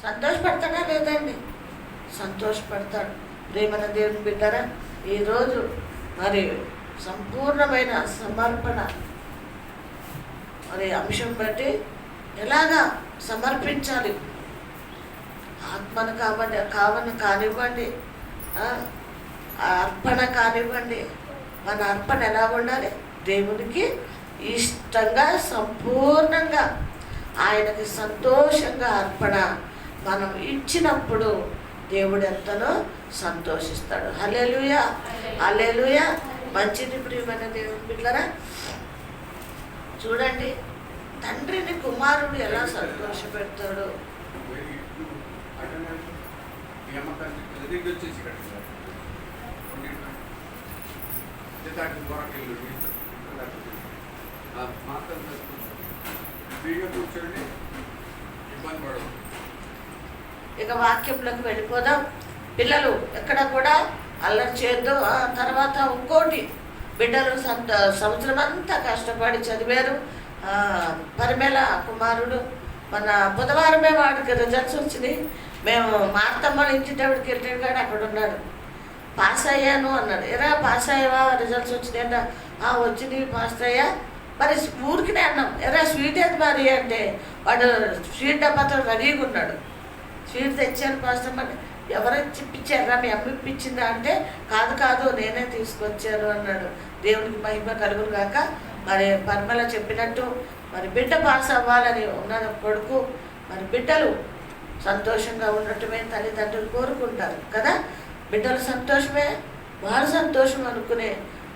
సంతోషపడతాడా లేదండి? సంతోషపడతాడు. ప్రేమన దేవుని బిడ్డరా, ఈరోజు మరి సంపూర్ణమైన సమర్పణ మరి అంశం బట్టి ఎలాగా సమర్పించాలి, ఆత్మను కానివ్వండి, అర్పణ కానివ్వండి. మన అర్పణ ఎలా ఉండాలి? దేవునికి ఇష్టంగా, సంపూర్ణంగా, ఆయనకి సంతోషంగా అర్పణ మనం ఇచ్చినప్పుడు దేవుడు ఎంతనో సంతోషిస్తాడు. హల్లెలూయా, హల్లెలూయా. మంచిది ప్రియమైన దేవుని బిడ్డలారా, చూడండి తండ్రిని కుమారుడు ఎలా సంతోషపెడతాడు. ఇక వాక్యంలోకి వెళ్ళిపోదాం. పిల్లలు ఎక్కడ కూడా అల్లరి చేయొద్దు. తర్వాత ఇంకోటి, బిడ్డలు సంవత్సరం అంతా కష్టపడి చదివారు. పరిమళ కుమారుడు మన బుధవారమే వాడికి రిజల్ట్స్ వచ్చినాయి. మేము మా అత్తమ్మ ఇంటికి వెళ్ళాడు కానీ అక్కడ ఉన్నాడు. పాస్ అయ్యాను అన్నాడు. ఎరా పాస్ అయ్యావా, రిజల్ట్స్ వచ్చినాయంట. వచ్చినాయి, పాస్ అయ్యా. మరి ఊరికినే అన్నాం, ఎరా స్వీట్ ఏది మరి అంటే వాడు స్వీట్ డబ్బాతో రెడీగా ఉన్నాడు. స్వీట్ తెచ్చాను పాస్ అమ్మని. ఎవరైనా ఇప్పించారా, మీ అమ్మ ఇప్పించిందా అంటే కాదు నేనే తీసుకొచ్చాను అన్నాడు. దేవునికి మహిమ కలుగును గాక. మరి పరిమళ చెప్పినట్టు మరి బిడ్డ పాస్ అవ్వాలని ఉన్నది కొడుకు. మరి బిడ్డలు సంతోషంగా ఉండటమే తల్లిదండ్రులు కోరుకుంటారు కదా. బిడ్డలు సంతోషమే, వాడు సంతోషం అనుకునే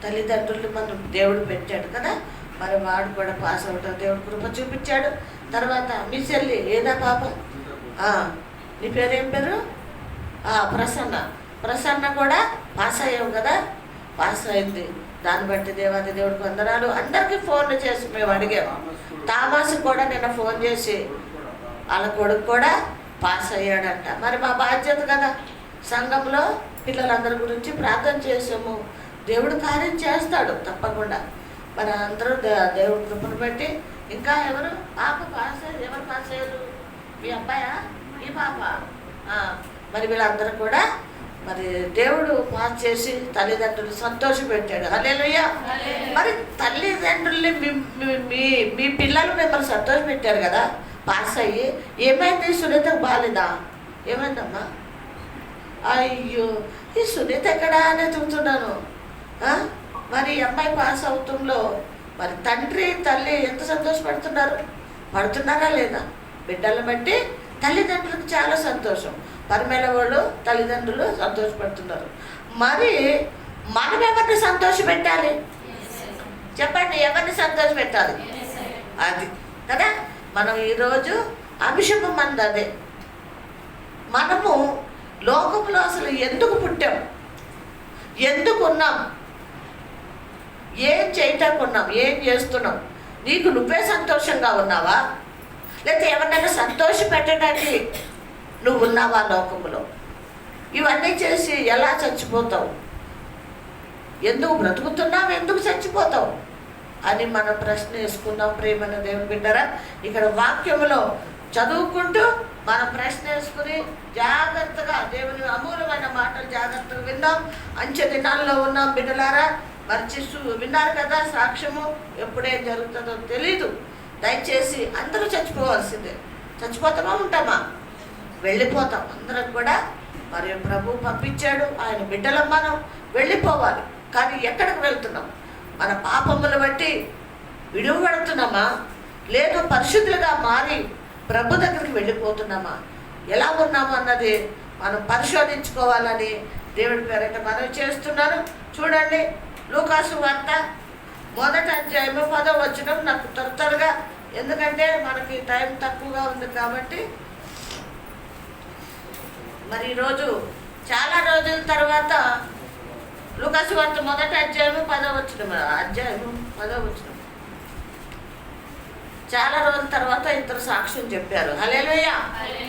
తల్లిదండ్రులు మనం దేవుడు పెట్టాడు కదా. మరి వాడు కూడా పాస్ అవటం దేవుడు కృప చూపించాడు. తర్వాత మీ చెల్లి ఏదా పాప, నీ పేరేం పేరు? ప్రసన్న కూడా పాస్ అయ్యావు కదా. పాస్ అయింది. దాన్ని బట్టి దేవాది దేవుడికి వందనాలు. అందరికీ ఫోన్లు చేసి మేము అడిగాము. తామాసు కూడా నిన్న ఫోన్ చేసి వాళ్ళ కొడుకు కూడా పాస్ అయ్యాడంట. మరి మా బాధ్యత కదా, సంఘంలో పిల్లలందరి గురించి ప్రార్థన చేసాము. దేవుడు కార్యం చేస్తాడు తప్పకుండా. మరి అందరూ దేవుడి కృపను బట్టి. ఇంకా ఎవరు పాప పాస్ అయ్యారు? ఎవరు పాస్ అయ్యారు? మీ అబ్బాయా, ఈ పాప? మరి వీళ్ళందరూ కూడా మరి దేవుడు పాస్ చేసి తల్లిదండ్రులు సంతోషపెట్టాడు. హల్లెలూయా. మరి తల్లిదండ్రుల్ని మీ పిల్లలు మిమ్మల్ని సంతోషపెట్టారు కదా పాస్ అయ్యి. ఏమైంది? సునీతకు బాగాలేదా? ఏమైందమ్మా? అయ్యో, ఈ సునీత ఎక్కడా అని చూస్తున్నాను. మరి అమ్మాయి పాస్ అవుతుందో మరి తండ్రి తల్లి ఎంత పడుతున్నారా లేదా? బిడ్డలను బట్టి తల్లిదండ్రులకు చాలా సంతోషం. పరిమళ వాళ్ళు తల్లిదండ్రులు సంతోషపడుతున్నారు. మరి మనం ఎవరిని సంతోషపెట్టాలి చెప్పండి? ఎవరిని సంతోషపెట్టాలి? అది కదా మనం ఈరోజు అంశము మంది అదే. మనము లోకంలో అసలు ఎందుకు పుట్టాం, ఎందుకు ఉన్నాం, ఏం చేయటానికి ఉన్నాం, ఏం చేస్తున్నాం? నీకు నువ్వే సంతోషంగా ఉన్నావా, లేకపోతే ఎవరినైనా సంతోష పెట్టడానికి నువ్వు ఉన్నావా లోకంలో? ఇవన్నీ చేసి ఎలా చచ్చిపోతావు? ఎందుకు బ్రతుకుతున్నావు, ఎందుకు చచ్చిపోతావు అని మనం ప్రశ్న వేసుకుందాం. ప్రేమైన దేవుని బిడ్డరా, ఇక్కడ వాక్యములో చదువుకుంటూ మనం ప్రశ్న వేసుకుని జాగ్రత్తగా దేవుని అమూలమైన మాటలు జాగ్రత్తగా విన్నాం. అంచె దినాల్లో ఉన్నాం బిడ్డలారా. మరి విన్నారు కదా సాక్ష్యము. ఎప్పుడేం జరుగుతుందో తెలీదు. దయచేసి అందరూ చచ్చిపోవాల్సిందే. చచ్చిపోతామా ఉంటామా? వెళ్ళిపోతాం అందరం కూడా. మరి ప్రభు పంపించాడు, ఆయన బిడ్డలం మనం వెళ్ళిపోవాలి. కానీ ఎక్కడికి వెళ్తున్నాం? మన పాపములు బట్టి విడువబడుతున్నామా, లేదు పరిశుద్ధులుగా మారి ప్రభు దగ్గరికి వెళ్ళిపోతున్నామా, ఎలా ఉన్నాము అన్నది మనం పరిశోధించుకోవాలని దేవుడి పేరిట మనం చేస్తున్నాను. చూడండి, లూకాసు వార్త 1వ అధ్యాయము 10వ వచనం. నాకు త్వరగా, ఎందుకంటే మనకి టైం తక్కువగా ఉంది కాబట్టి. మరి ఈరోజు చాలా రోజుల తర్వాత లూకాసు వార్త 1వ అధ్యాయము 10వ వచనం, అధ్యాయము 10వ వచనం. చాలా రోజుల తర్వాత ఇద్దరు సాక్ష్యం చెప్పారు. హల్లెలూయా.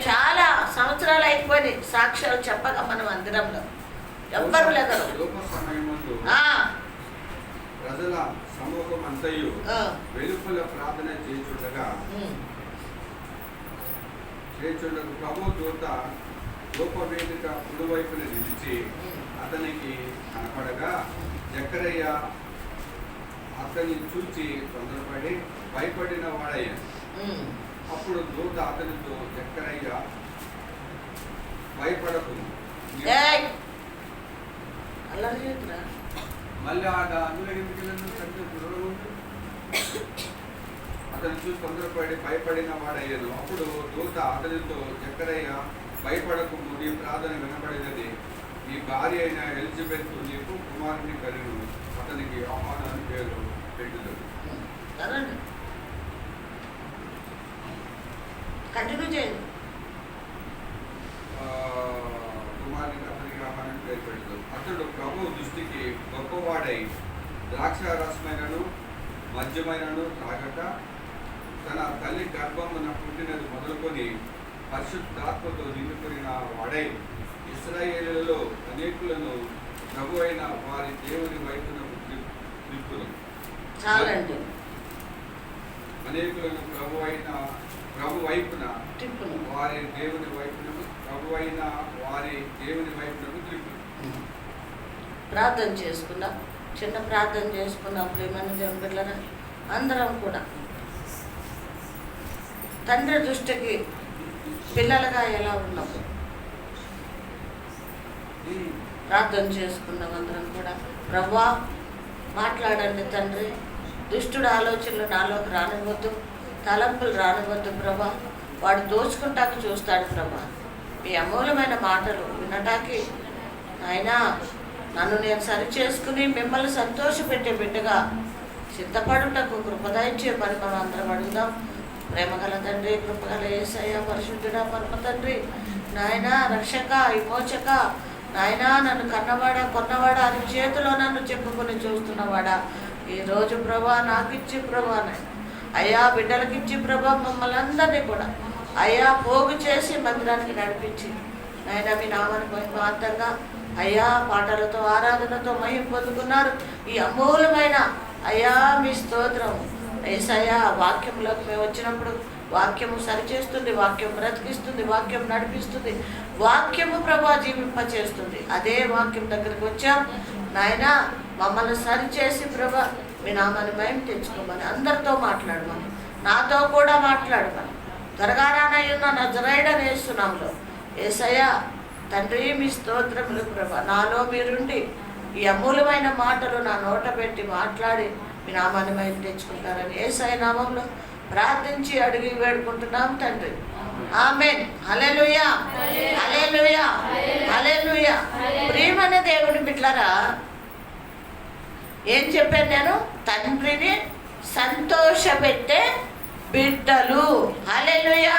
చాలా సంవత్సరాలు అయిపోయి సాక్ష్యాలు చెప్పగా మనం మందిరంలో ఎవ్వరు లేరు. ప్రజల సమూహం అంతయు వెలుపల ప్రార్థన చేయుటగా చేర్చుండకు ప్రభు దూత రూపవేదిక కుడివైపున నిలిచి అతనికి కనపడగా జక్కరయ్య అతన్ని చూచి తొందరపడి భయపడిన వాడయ్యాను. అప్పుడు దూత అతనితో జక్కరయ్య భయపడకు, మళ్ళీ అందులో అతను చూసి తొందరపడి భయపడిన వాడయ్యాను. అప్పుడు దూత అతనితో జక్కరయ్య భయపడకు, నీ ప్రార్థన వినబడినది, నీ భార్య అయిన ఎలిజబెత్ నీకు కుమారుని కలుగు, అతనికి యోహాను అని పేరు పెట్టుతుంది. కుమారునికి అతనికి యోహాను అని పేరు పెట్టుతుంది. అతడు ప్రభు దృష్టికి గొప్పవాడై ద్రాక్షారసమైనను మద్యమైనను తాగక తన తల్లి గర్భమున పుట్టినది మొదలుకొని పరిశుద్ధాత్మతో నిండుకున్న వాడై ఇశ్రాయేలులలో అనేకులను ప్రభు అయిన వారి దేవుని వైపున త్రిప్పును. అనేకులను ప్రభు వైపున వారి దేవుని వైపున త్రిప్పును. ప్రార్థన చేసుకుందాం. చిన్న ప్రార్థన చేసుకున్నప్పుడు ఏమన్నా దేవుని బిడ్డలారా అందరం కూడా తండ్రి దృష్టికి పిల్లలుగా ఎలా ఉన్నాము ప్రార్థన చేసుకున్నాం. అందరం కూడా ప్రభువా మాట్లాడండి తండ్రి, దుష్టుడు ఆలోచనలు నాలోకి రానివ్వద్దు, తలంపులు రానివ్వద్దు ప్రభా, వాడు దోచుకుంటాకు చూస్తాడు ప్రభా. మీ అమూల్యమైన మాటలు వినటానికి నాయనా నన్ను నేను సరి చేసుకుని మిమ్మల్ని సంతోషపెట్టే బిడ్డగా సిద్ధపడుటకు కృపదయించే పని మనం అందరం అడుగుదాం. ప్రేమగల తండ్రి, కృపగల యేసయ్య, పరిశుద్ధుడా, పరమ తండ్రి, నాయన రక్షక, విమోచక, నాయన నన్ను కన్నవాడా కొన్నవాడా అని చేతిలో నన్ను చెప్పుకొని చూస్తున్నవాడా, ఈరోజు ప్రభా నాకు ఇచ్చి ప్రభా అయ్యా బిడ్డలకిచ్చి ప్రభా మమ్మల్ని అందరినీ కూడా అయ్యా పోగు చేసి మందిరానికి నడిపించి నాయన మీ నామాన్ని మహిమార్థంగా అయ్యా పాటలతో ఆరాధనతో మహిమ పొందుకున్నారు. ఈ అమూల్యమైన అయ్యా మీ స్తోత్రం యేసయ్యా. వాక్యంలోకి మేము వచ్చినప్పుడు వాక్యము సరిచేస్తుంది, వాక్యం బ్రతికిస్తుంది, వాక్యం నడిపిస్తుంది, వాక్యము ప్రభా జీవింపచేస్తుంది. అదే వాక్యం దగ్గరికి వచ్చాం నాయన, మమ్మల్ని సరిచేసి ప్రభా మీ నామాన్ని మహిమ తెచ్చుకోమని అందరితో మాట్లాడమని, నాతో కూడా మాట్లాడమని త్వరగా రానయ్యున్న నజరేయుడని యేసునామములో యేసయ్యా తండ్రి మీ స్తోత్రములు ప్రభా. నాలో మీరుండి ఈ అమూల్యమైన మాటలు నా నోట పెట్టి మాట్లాడి మీ నామాన్ని మహిమ తెచ్చుకుంటారని యేసయ్య నామంలో ప్రార్థించి అడిగి వేడుకుంటున్నాం తండ్రి. ఆమేన్. హల్లెలూయా, హల్లెలూయా, హల్లెలూయా. ప్రియమైన దేవుని బిడ్డలారా, ఏం చెప్పాను నేను? తండ్రిని సంతోషపెట్టే బిడ్డలు. హల్లెలూయా.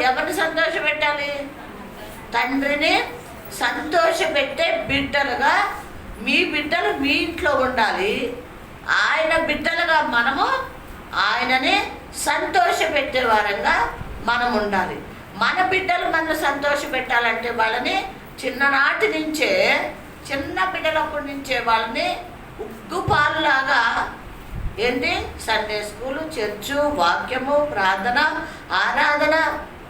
ఎవరిని సంతోషపెట్టాలి? తండ్రిని సంతోషపెట్టే బిడ్డలుగా మీ బిడ్డలు మీ ఇంట్లో ఉండాలి. ఆయన బిడ్డలుగా మనము ఆయనని సంతోషపెట్టే వారంగా మనం ఉండాలి. మన బిడ్డలు మనల్ని సంతోషపెట్టాలంటే వాళ్ళని చిన్ననాటి నుంచే, చిన్న బిడ్డలప్పటి నుంచే వాళ్ళని ఉగ్గుపాలులాగా ఏంటి సండే స్కూలు, చర్చు, వాక్యము, ప్రార్థన, ఆరాధన,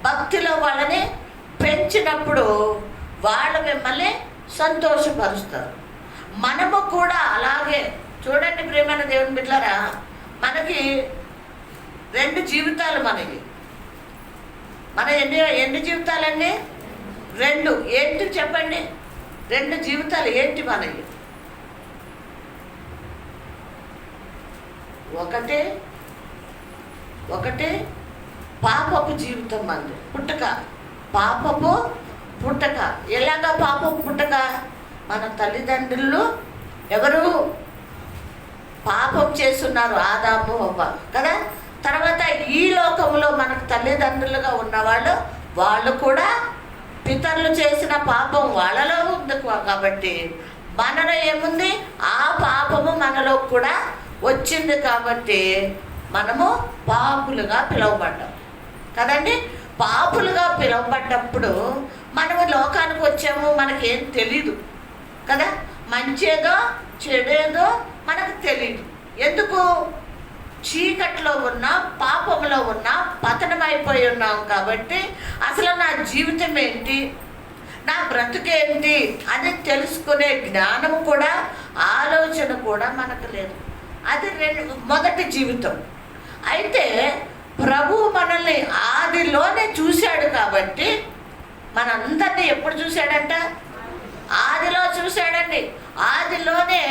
భక్తిలో వాళ్ళని పెంచినప్పుడు వాళ్ళు మిమ్మల్ని సంతోషపరుస్తారు. మనము కూడా అలాగే చూడండి ప్రియమైన దేవుని బిడ్డలారా, మనకి 2 జీవితాలు. మన ఎన్ని జీవితాలండి? 2. ఏంటి చెప్పండి? 2 జీవితాలు ఏంటి మనకి? ఒకటి పాపపు జీవితం మంది, పుట్టక, పాపపు పుట్టక. ఎలాగా పాపపు పుట్టక? మన తల్లిదండ్రులు ఎవరు పాపం చేస్తున్నారు? ఆదాము, హవ్వ కదా. తర్వాత ఈ లోకంలో మనకు తల్లిదండ్రులుగా ఉన్నవాళ్ళు, వాళ్ళు కూడా పితరులు చేసిన పాపం వాళ్ళలో ఉంది కాబట్టి మనలో ఏముంది? ఆ పాపము మనలో కూడా వచ్చింది కాబట్టి మనము పాపులుగా పిలువబడ్డాం కదండి. పాపులుగా పిలువబడ్డప్పుడు మనము లోకానికి వచ్చాము, మనకేం తెలీదు కదా. మంచేదో చెడేదో మనకు తెలీదు. ఎందుకు? చీకట్లో ఉన్నాం, పాపంలో ఉన్నాం, పతనమైపోయి ఉన్నాం. కాబట్టి అసలు నా జీవితం ఏంటి, నా బ్రతుకేంటి అని తెలుసుకునే జ్ఞానం కూడా, ఆలోచన కూడా మనకు లేదు. అది మొదటి జీవితం. అయితే ప్రభు మనల్ని ఆదిలోనే చూశాడు. కాబట్టి మనందరినీ ఎప్పుడు చూశాడంట? ఆదిలో చూశాడండి. ఆదిలోనే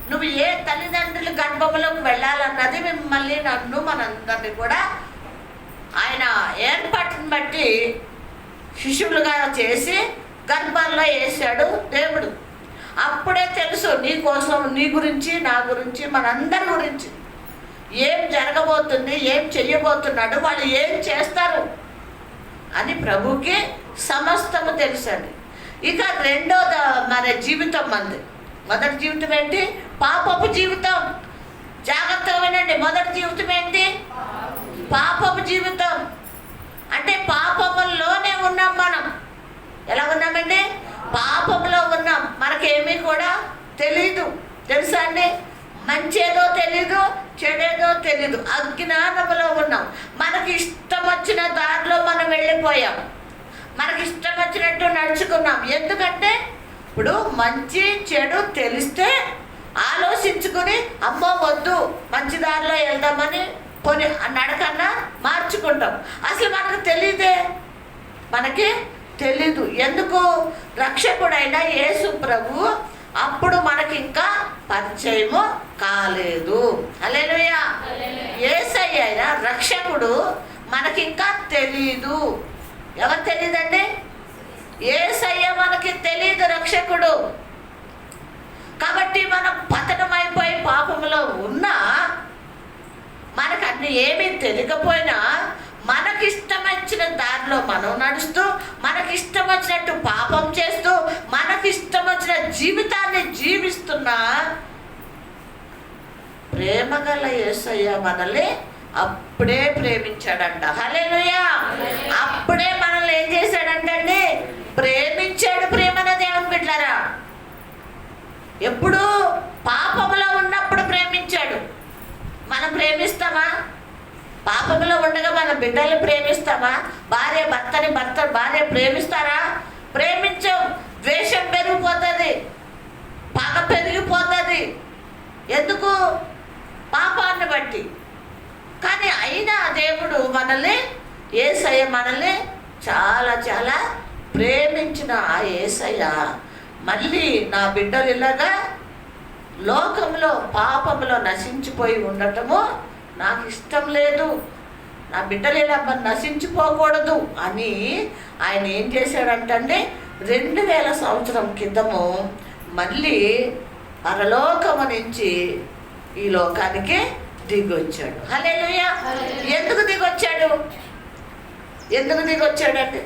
నువ్వు ఏ తల్లిదండ్రుల గర్భంలోకి వెళ్ళాలన్నది మిమ్మల్ని, నన్ను, మనందరినీ కూడా ఆయన ఏర్పాటుని బట్టి శిశువులుగా చేసి గర్భాల్లో వేసాడు దేవుడు. అప్పుడే తెలుసు నీ కోసం, నీ గురించి, నా గురించి, మనందరి గురించి ఏం జరగబోతుంది, ఏం చెయ్యబోతున్నాడు, వాళ్ళు ఏం చేస్తారు అని ప్రభుకి సమస్తము తెలుసండి. ఇక రెండో మన జీవితం మంది. మొదటి జీవితం ఏంటి? పాపపు జీవితం. జాగ్రత్తగా వినండి. మొదటి జీవితం ఏంటి? పాపపు జీవితం. అంటే పాపములోనే ఉన్నాం మనం. ఎలా ఉన్నామండి? పాపంలో ఉన్నాం. మనకేమీ కూడా తెలీదు. తెలుసా అండి? మంచేదో తెలీదు, చెడేదో తెలీదు. అజ్ఞానంలో ఉన్నాం. మనకి ఇష్టం వచ్చిన దారిలో మనం వెళ్ళిపోయాం. మనకి ఇష్టం వచ్చినట్టు నడుచుకున్నాం. ఎందుకంటే ఇప్పుడు మంచి చెడు తెలిస్తే ఆలోచించుకుని అమ్మో వద్దు, మంచి దారిలో వెళ్దామని పోనీ నడకన్నా మార్చుకుంటాం. అసలు మనకు తెలీదే, మనకి తెలీదు. ఎందుకు? రక్షకుడైన యేసు ప్రభు అప్పుడు మనకి ఇంకా పరిచయము కాలేదు. హల్లెలూయా. యేసయ్య రక్షకుడు మనకి ఇంకా తెలీదు. ఎవరు తెలీదండి? యేసయ్య మనకి తెలీదు రక్షకుడు. కాబట్టి మనం పతనమైపోయి పాపంలో ఉన్నా, మనకు అన్ని ఏమీ తెలియకపోయినా, మనకిష్టం వచ్చిన దారిలో మనం నడుస్తూ, మనకిష్టం వచ్చినట్టు పాపం చేస్తూ, మనకిష్టం వచ్చిన జీవితాన్ని జీవిస్తున్నా, ప్రేమగల యేసయ్య మనల్ని అప్పుడే ప్రేమించాడంట. హల్లెలూయా. అప్పుడే మనల్ని ఏం చేశాడంటండి? ప్రేమించాడు. ప్రేమన దేవుని బిడ్డలారా, ఎప్పుడు పాపంలో ఉన్నప్పుడు ప్రేమించాడు. మనం ప్రేమిస్తామా? పాపంలో ఉండగా మన బిడ్డల్ని ప్రేమిస్తామా? భార్య ప్రేమిస్తారా? ప్రేమించం. ద్వేషం పెరిగిపోతుంది, పగ పెరిగిపోతుంది. ఎందుకు? పాపాన్ని బట్టి. కానీ అయినా దేవుడు మనల్ని, యేసయ్య మనల్ని చాలా చాలా ప్రేమించిన ఆ యేసయ్య మళ్ళీ నా బిడ్డలు ఇలాగా లోకంలో పాపంలో నశించిపోయి ఉండటము నాకు ఇష్టం లేదు, నా బిడ్డలు ఇలా నశించిపోకూడదు అని ఆయన ఏం చేశాడంటే 2000 సంవత్సరం క్రితము మళ్ళీ పరలోకము నుంచి ఈ లోకానికి దిగొచ్చాడు. హల్లెలూయా. ఎందుకు దిగొచ్చాడు? ఎందుకు దిగొచ్చాడండి?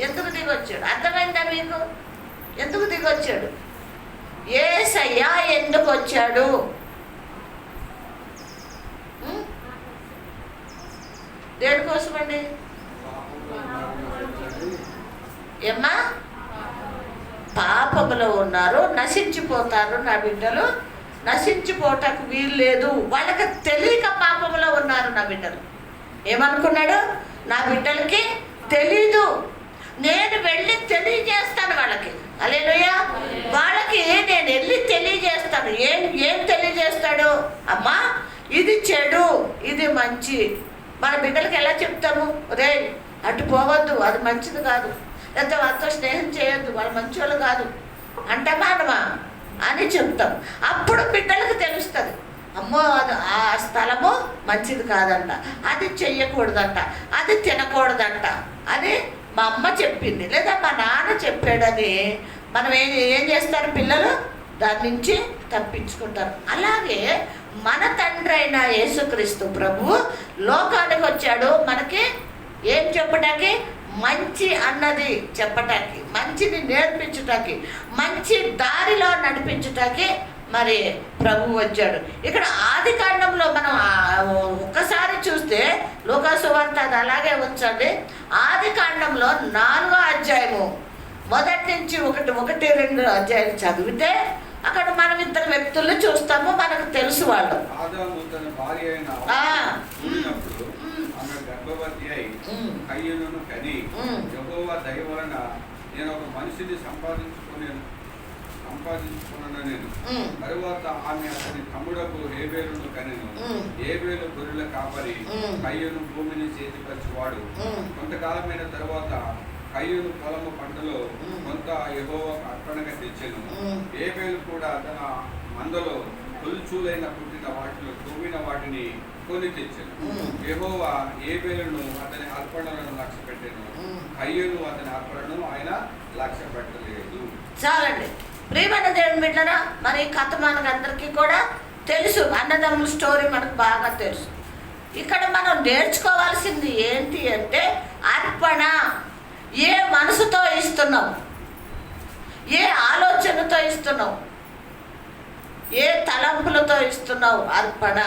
ఎందుకు దిగొచ్చాడు? అర్థమైందా మీకు? ఎందుకు దిగొచ్చాడు? యేసయ్య ఎందుకు వచ్చాడు? దేనికోసమండి? ఏమ్మా? పాపములో ఉన్నారు, నశించిపోతారు నా బిడ్డలు, నశించిపోవటానికి వీలు లేదు. వాళ్ళకి తెలియక పాపములో ఉన్నారు నా బిడ్డలు. ఏమనుకున్నాడు? నా బిడ్డలకి తెలీదు, నేను వెళ్ళి తెలియజేస్తాను వాళ్ళకి. హల్లెలూయా. వాళ్ళకి నేను వెళ్ళి తెలియజేస్తాను. ఏం తెలియజేస్తాడు? అమ్మా ఇది చెడు, ఇది మంచి. మన బిడ్డలకి ఎలా చెప్తాము? రే అటు పోవద్దు, అది మంచిది కాదు, లేకపోతే వాళ్ళతో స్నేహం చేయొద్దు, వాళ్ళు మంచి వాళ్ళు కాదు అంటమానమా అని చెప్తాం. అప్పుడు బిడ్డలకు తెలుస్తుంది, అమ్మో అది ఆ స్థలము మంచిది కాదంట, అది చెయ్యకూడదంట, అది తినకూడదంట అని మా అమ్మ చెప్పింది లేదా మా నాన్న చెప్పాడని మనం ఏం చేస్తారు? పిల్లలు దాని నుంచి తప్పించుకుంటారు. అలాగే మన తండ్రి అయిన యేసుక్రీస్తు ప్రభు లోకానికి వచ్చాడు మనకి ఏం చెప్పడానికి? మంచి అన్నది చెప్పటానికి, మంచిని నేర్పించటానికి, మంచి దారిలో నడిపించటానికి మరి ప్రభు వచ్చాడు. ఇక్కడ ఆది కాండంలో మనం ఒక్కసారి చూస్తే లూకాసు వార్త అది అలాగే ఉంచండి. ఆది కాండంలో 4వ అధ్యాయము మొదటి నుంచి 1, 2 అధ్యాయాలు చదివితే అక్కడ మనం ఇద్దరు వ్యక్తుల్ని చూస్తాము, మనకు తెలుసు వాళ్ళు. ఆదాము తన భార్య అయిన చూడినప్పుడు ఆమె గర్భవతి అయి కయ్యను కని యెహోవా దయ వలన నేను ఒక మనిషిని సంపాదించుకున్నాను. తరువాత ఆమె అతని తమ్ముడకు హేబేలును కనెను. హేబేలు గొర్రెల కాపరి, కయ్యను భూమిని చేతిపరచువాడు. కొంతకాలమైన తరువాత కయ్యను పొలము పంటలో కొంత యెహోవాకు అర్పణగా తెచ్చెను. హేబేలు కూడా తన మందలో తొలిచూలైన పుట్టిన వాటిలో తొవ్విన వాటిని కొని తెచ్చెను. యెహోవా హేబేలును అతని అర్పణలను లక్ష్య పెట్టెను, కయ్యను అతని అర్పణను ఆయన లక్ష్య పెట్టలేదు. చాలండి. ప్రియమైన దేవుని బిడ్డలారా, మరి కథ మనకందరికీ కూడా తెలుసు. అన్నదమ్ముల స్టోరీ మనకు బాగా తెలుసు. ఇక్కడ మనం నేర్చుకోవాల్సింది ఏంటి అంటే అర్పణ. ఏ మనసుతో ఇస్తున్నాం, ఏ ఆలోచనతో ఇస్తున్నావు, ఏ తలంపులతో ఇస్తున్నావు అర్పణ.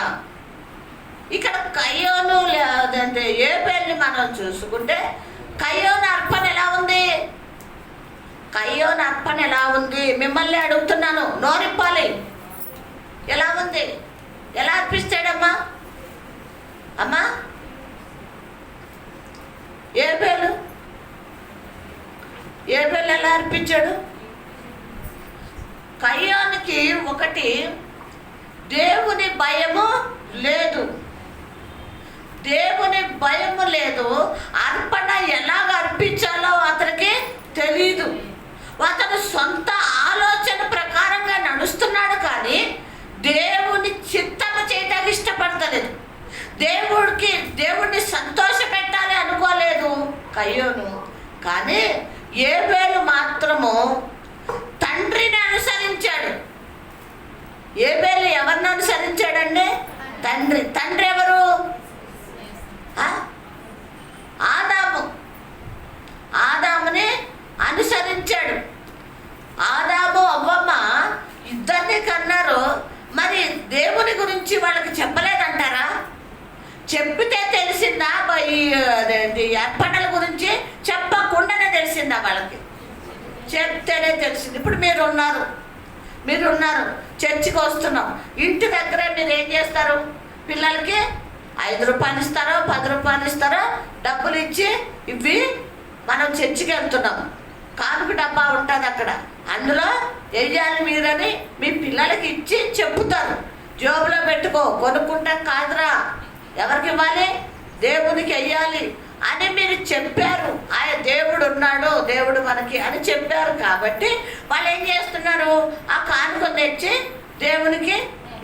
ఇక్కడ కయ్యోను లేదంటే హేబేలుని మనం చూసుకుంటే కయ్యోను అర్పణ ఎలా ఉంది? కయ్యోను అర్పణ ఎలా ఉంది? మిమ్మల్ని అడుగుతున్నాను, నోరిప్పాలి. ఎలా ఉంది? ఎలా అర్పిస్తాడమ్మా? అమ్మా హేబేలు ఎలా అర్పించాడు? కయ్యోనికి ఒకటి, దేవుని భయము లేదు. దేవుని భయము లేదు. అర్పణ ఎలాగ అర్పించాలో అతనికి తెలీదు. అతను సొంత ఆలోచన ప్రకారంగా నడుస్తున్నాడు, కానీ దేవుని చిత్తము చేయడానికి ఇష్టపడతలేదు. దేవుడిని సంతోష పెట్టాలి అనుకోలేదు కయ్యోను. కానీ హేబేలు మాత్రము తండ్రిని అనుసరించాడు. హేబేలు ఎవరిని అనుసరించాడండి? తండ్రి ఎవరు? ఆదాముని అనుసరించాడు. ఆదాము అవ్వమ్మ ఇద్దరిని కన్నారు. మరి దేవుని గురించి వాళ్ళకి చెప్పలేదంటారా? చెప్పితే తెలిసిందా? అదేంటి అర్పణల గురించి చెప్పకుండానే తెలిసిందా వాళ్ళకి? చెప్తేనే తెలిసింది. ఇప్పుడు మీరున్నారు చర్చికి వస్తున్నాం. ఇంటి దగ్గర మీరు ఏం చేస్తారు? పిల్లలకి 5 రూపాయలు ఇస్తారో 10 రూపాయలు ఇస్తారో డబ్బులు ఇచ్చి ఇవి మనం చర్చికి వెళ్తున్నాం. కానుక డబ్బా ఉంటుంది అక్కడ, అందులో వెయ్యాలి మీరని మీ పిల్లలకి ఇచ్చి చెప్పుతారు. జోబులో పెట్టుకో, కొనుక్కుంటాం కాదురా, ఎవరికి ఇవ్వాలి? దేవునికి వెయ్యాలి అని మీరు చెప్పారు. ఆయన దేవుడు ఉన్నాడు, దేవుడు మనకి అని చెప్పారు. కాబట్టి వాళ్ళు ఏం చేస్తున్నారు? ఆ కానుక తెచ్చి దేవునికి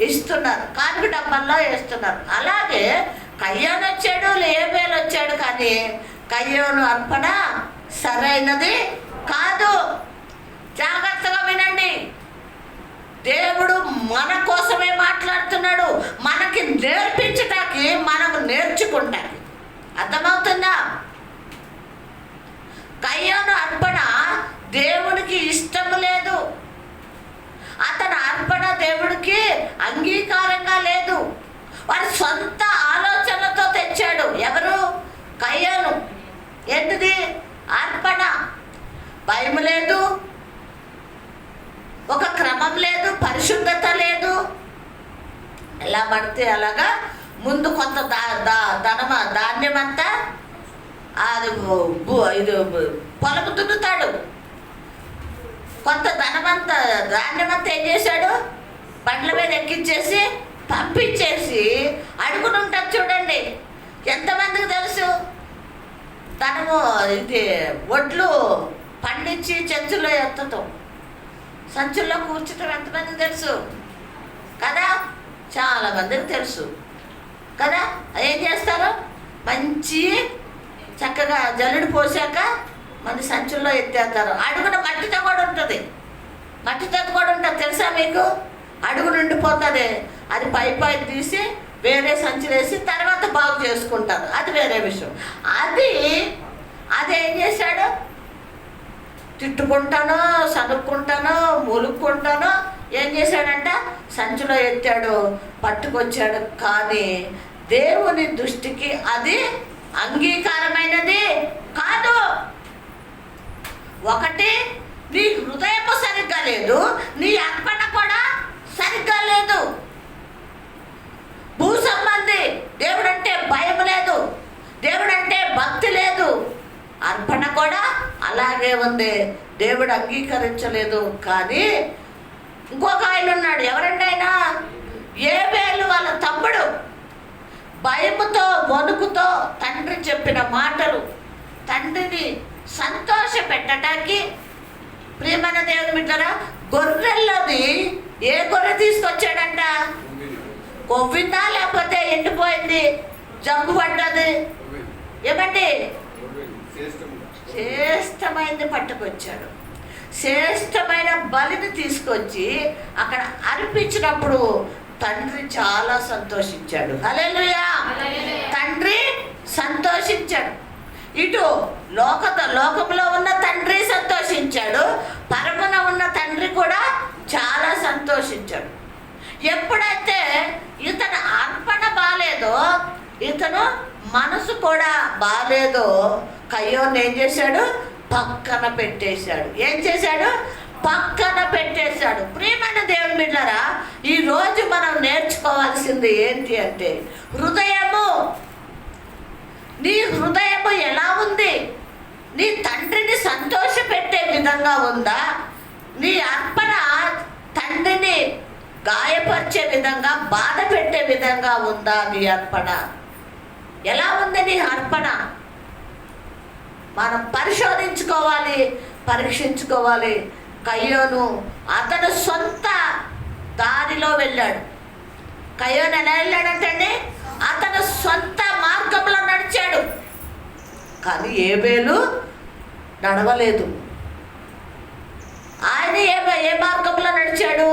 ఇస్తున్నారు, కానుక డబ్బాల్లో వేస్తున్నారు. అలాగే కయ్యోను వచ్చాడు, హేబేలు వచ్చాడు, కానీ కయ్యోను అర్పణ సరైనది కాదు. జాగ్రత్తగా వినండి. దేవుడు మన కోసమే మాట్లాడుతున్నాడు, మనకి నేర్పించటానికి, మనము నేర్చుకుంటానికి. అర్థమవుతుందా? కయ్యోను అర్పణ దేవునికి ఇష్టం లేదు. అతని అర్పణ దేవుడికి అంగీకారంగా లేదు. వాడి సొంత ఆలోచనలతో తెచ్చాడు. ఎవరు? కయ్యోను. ఏంటిది? అర్పణ. భయం లేదు, ఒక క్రమం లేదు, పరిశుద్ధత లేదు. ఎలా పడితే అలాగా ముందు కొంత ధాన్యమంతా అది ఇది పొలము దున్నుతాడు. కొంత ధాన్యమంతా ఏం చేశాడు? బండ్ల మీద ఎక్కించేసి పంపించేసి అడుగుని ఉంటుంది చూడండి. ఎంతమందికి తెలుసు? తనము ఇది ఒడ్లు పండించి చెంచులో ఎత్తటం, సంచుల్లో కూర్చోటం ఎంతమందికి తెలుసు కదా? చాలామందికి తెలుసు కదా. ఏం చేస్తారు? మంచి చక్కగా జల్లుడు పోసాక మన సంచుల్లో ఎత్తేస్తారు. అడుగున మట్టితో కూడా ఉంటుంది, తెలుసా మీకు? అడుగు నిండిపోతుంది. అది పై తీసి వేరే సంచులేసి తర్వాత బాగు చేసుకుంటారు, అది వేరే విషయం. అది ఏం చేశాడు? తిట్టుకుంటానో, సనుక్కుంటానో, మూలుక్కుంటానో ఏం చేశాడంట? సంచులో ఎత్తాడు, పట్టుకొచ్చాడు. కానీ దేవుని దృష్టికి అది అంగీకారమైనది కాదు. ఒకటి, నీ హృదయము సరిగ్గా లేదు, నీ అర్పణ కూడా లేదు, భూ సంబంధి, దేవుడంటే భయం లేదు, దేవుడంటే భక్తి లేదు. అర్పణ కూడా అలాగే ఉంది, దేవుడు అంగీకరించలేదు. కానీ ఇంకొక ఆయన ఉన్నాడు. ఎవరంటే ఆయన ఏబేలు వాళ్ళ తమ్ముడు. భయముతో వణుకుతో తండ్రి చెప్పిన మాటలు తండ్రిని సంతోష పెట్టడానికి, ప్రియమైన దేవుని బిడ్డలారా, గొర్రెల్లోని ఏ గొర్రె తీసుకొచ్చాడంట? కొవ్విందా లేకపోతే ఎండిపోయింది, జబ్బు పడ్డది, ఏమండి శ్రేష్టమైనది పట్టుకొచ్చాడు. శ్రేష్టమైన బలిని తీసుకొచ్చి అక్కడ అర్పించినప్పుడు తండ్రి చాలా సంతోషించాడు. హల్లెలూయా! తండ్రి సంతోషించాడు. ఇటు లోకంలో ఉన్న తండ్రి సంతోషించాడు, పరమున ఉన్న తండ్రి కూడా చాలా సంతోషించాడు. ఎప్పుడైతే ఇతను అర్పణ బాలేదో, ఇతను మనసు కూడా బాలేదో, కయ్యోని ఏం చేశాడు? పక్కన పెట్టేశాడు. ఏం చేశాడు? పక్కన పెట్టేశాడు. ప్రియమైన దేవుని బిడ్డలారా, ఈరోజు మనం నేర్చుకోవాల్సింది ఏంటి అంటే, నీ హృదయము ఎలా ఉంది? నీ తండ్రిని సంతోషపెట్టే విధంగా ఉందా? నీ అర్పణ తండ్రిని గాయపరిచే విధంగా, బాధ పెట్టే విధంగా ఉందా? నీ అర్పణ ఎలా ఉంది? నీ అర్పణ మనం పరిశోధించుకోవాలి, పరీక్షించుకోవాలి. కయ్యోను అతను సొంత దారిలో వెళ్ళాడు. కయ్యోను ఎలా వెళ్ళాడంటే అతను సొంత మార్గంలో నడిచాడు. కానీ ఏబేలు నడవలేదు. ఆయన ఏ మార్గంలో నడిచాడు?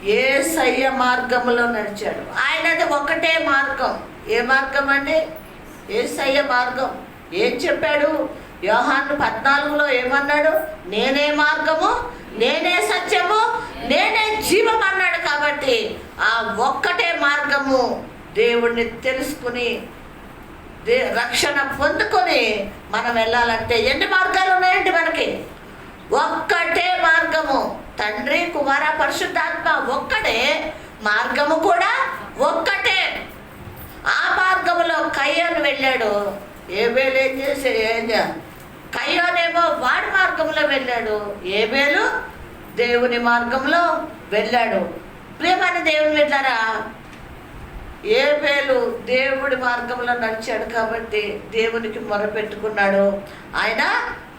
యేసయ్య మార్గంలో నడిచాడు. ఆయనది ఒకటే మార్గం. ఏ మార్గం అండి? యేసయ్య మార్గం. ఏం చెప్పాడు? యోహాను 14లో ఏమన్నాడు? నేనే మార్గము, నేనే సత్యము, నేనే జీవం అన్నాడు. కాబట్టి ఆ ఒక్కటే మార్గము. దేవుణ్ణి తెలుసుకుని రక్షణ పొందుకొని మనం వెళ్ళాలంటే ఎన్ని మార్గాలు ఉన్నాయండి మనకి? ఒక్కటే మార్గము. తండ్రి, కుమార, పరిశుద్ధాత్మ ఒక్కటే మార్గము, కూడా ఒక్కటే. ఆ మార్గములో కయ్యోను వెళ్ళాడు. ఏబేలు ఏం చేసే? కయ్యోనేమో వాడి మార్గంలో వెళ్ళాడు, ఏబేలు దేవుని మార్గంలో వెళ్ళాడు. ప్రియమైన దేవుని బిడ్డలారా, ఏబేలు దేవుడి మార్గంలో నడిచాడు కాబట్టి దేవునికి మొరపెట్టుకున్నాడు. ఆయన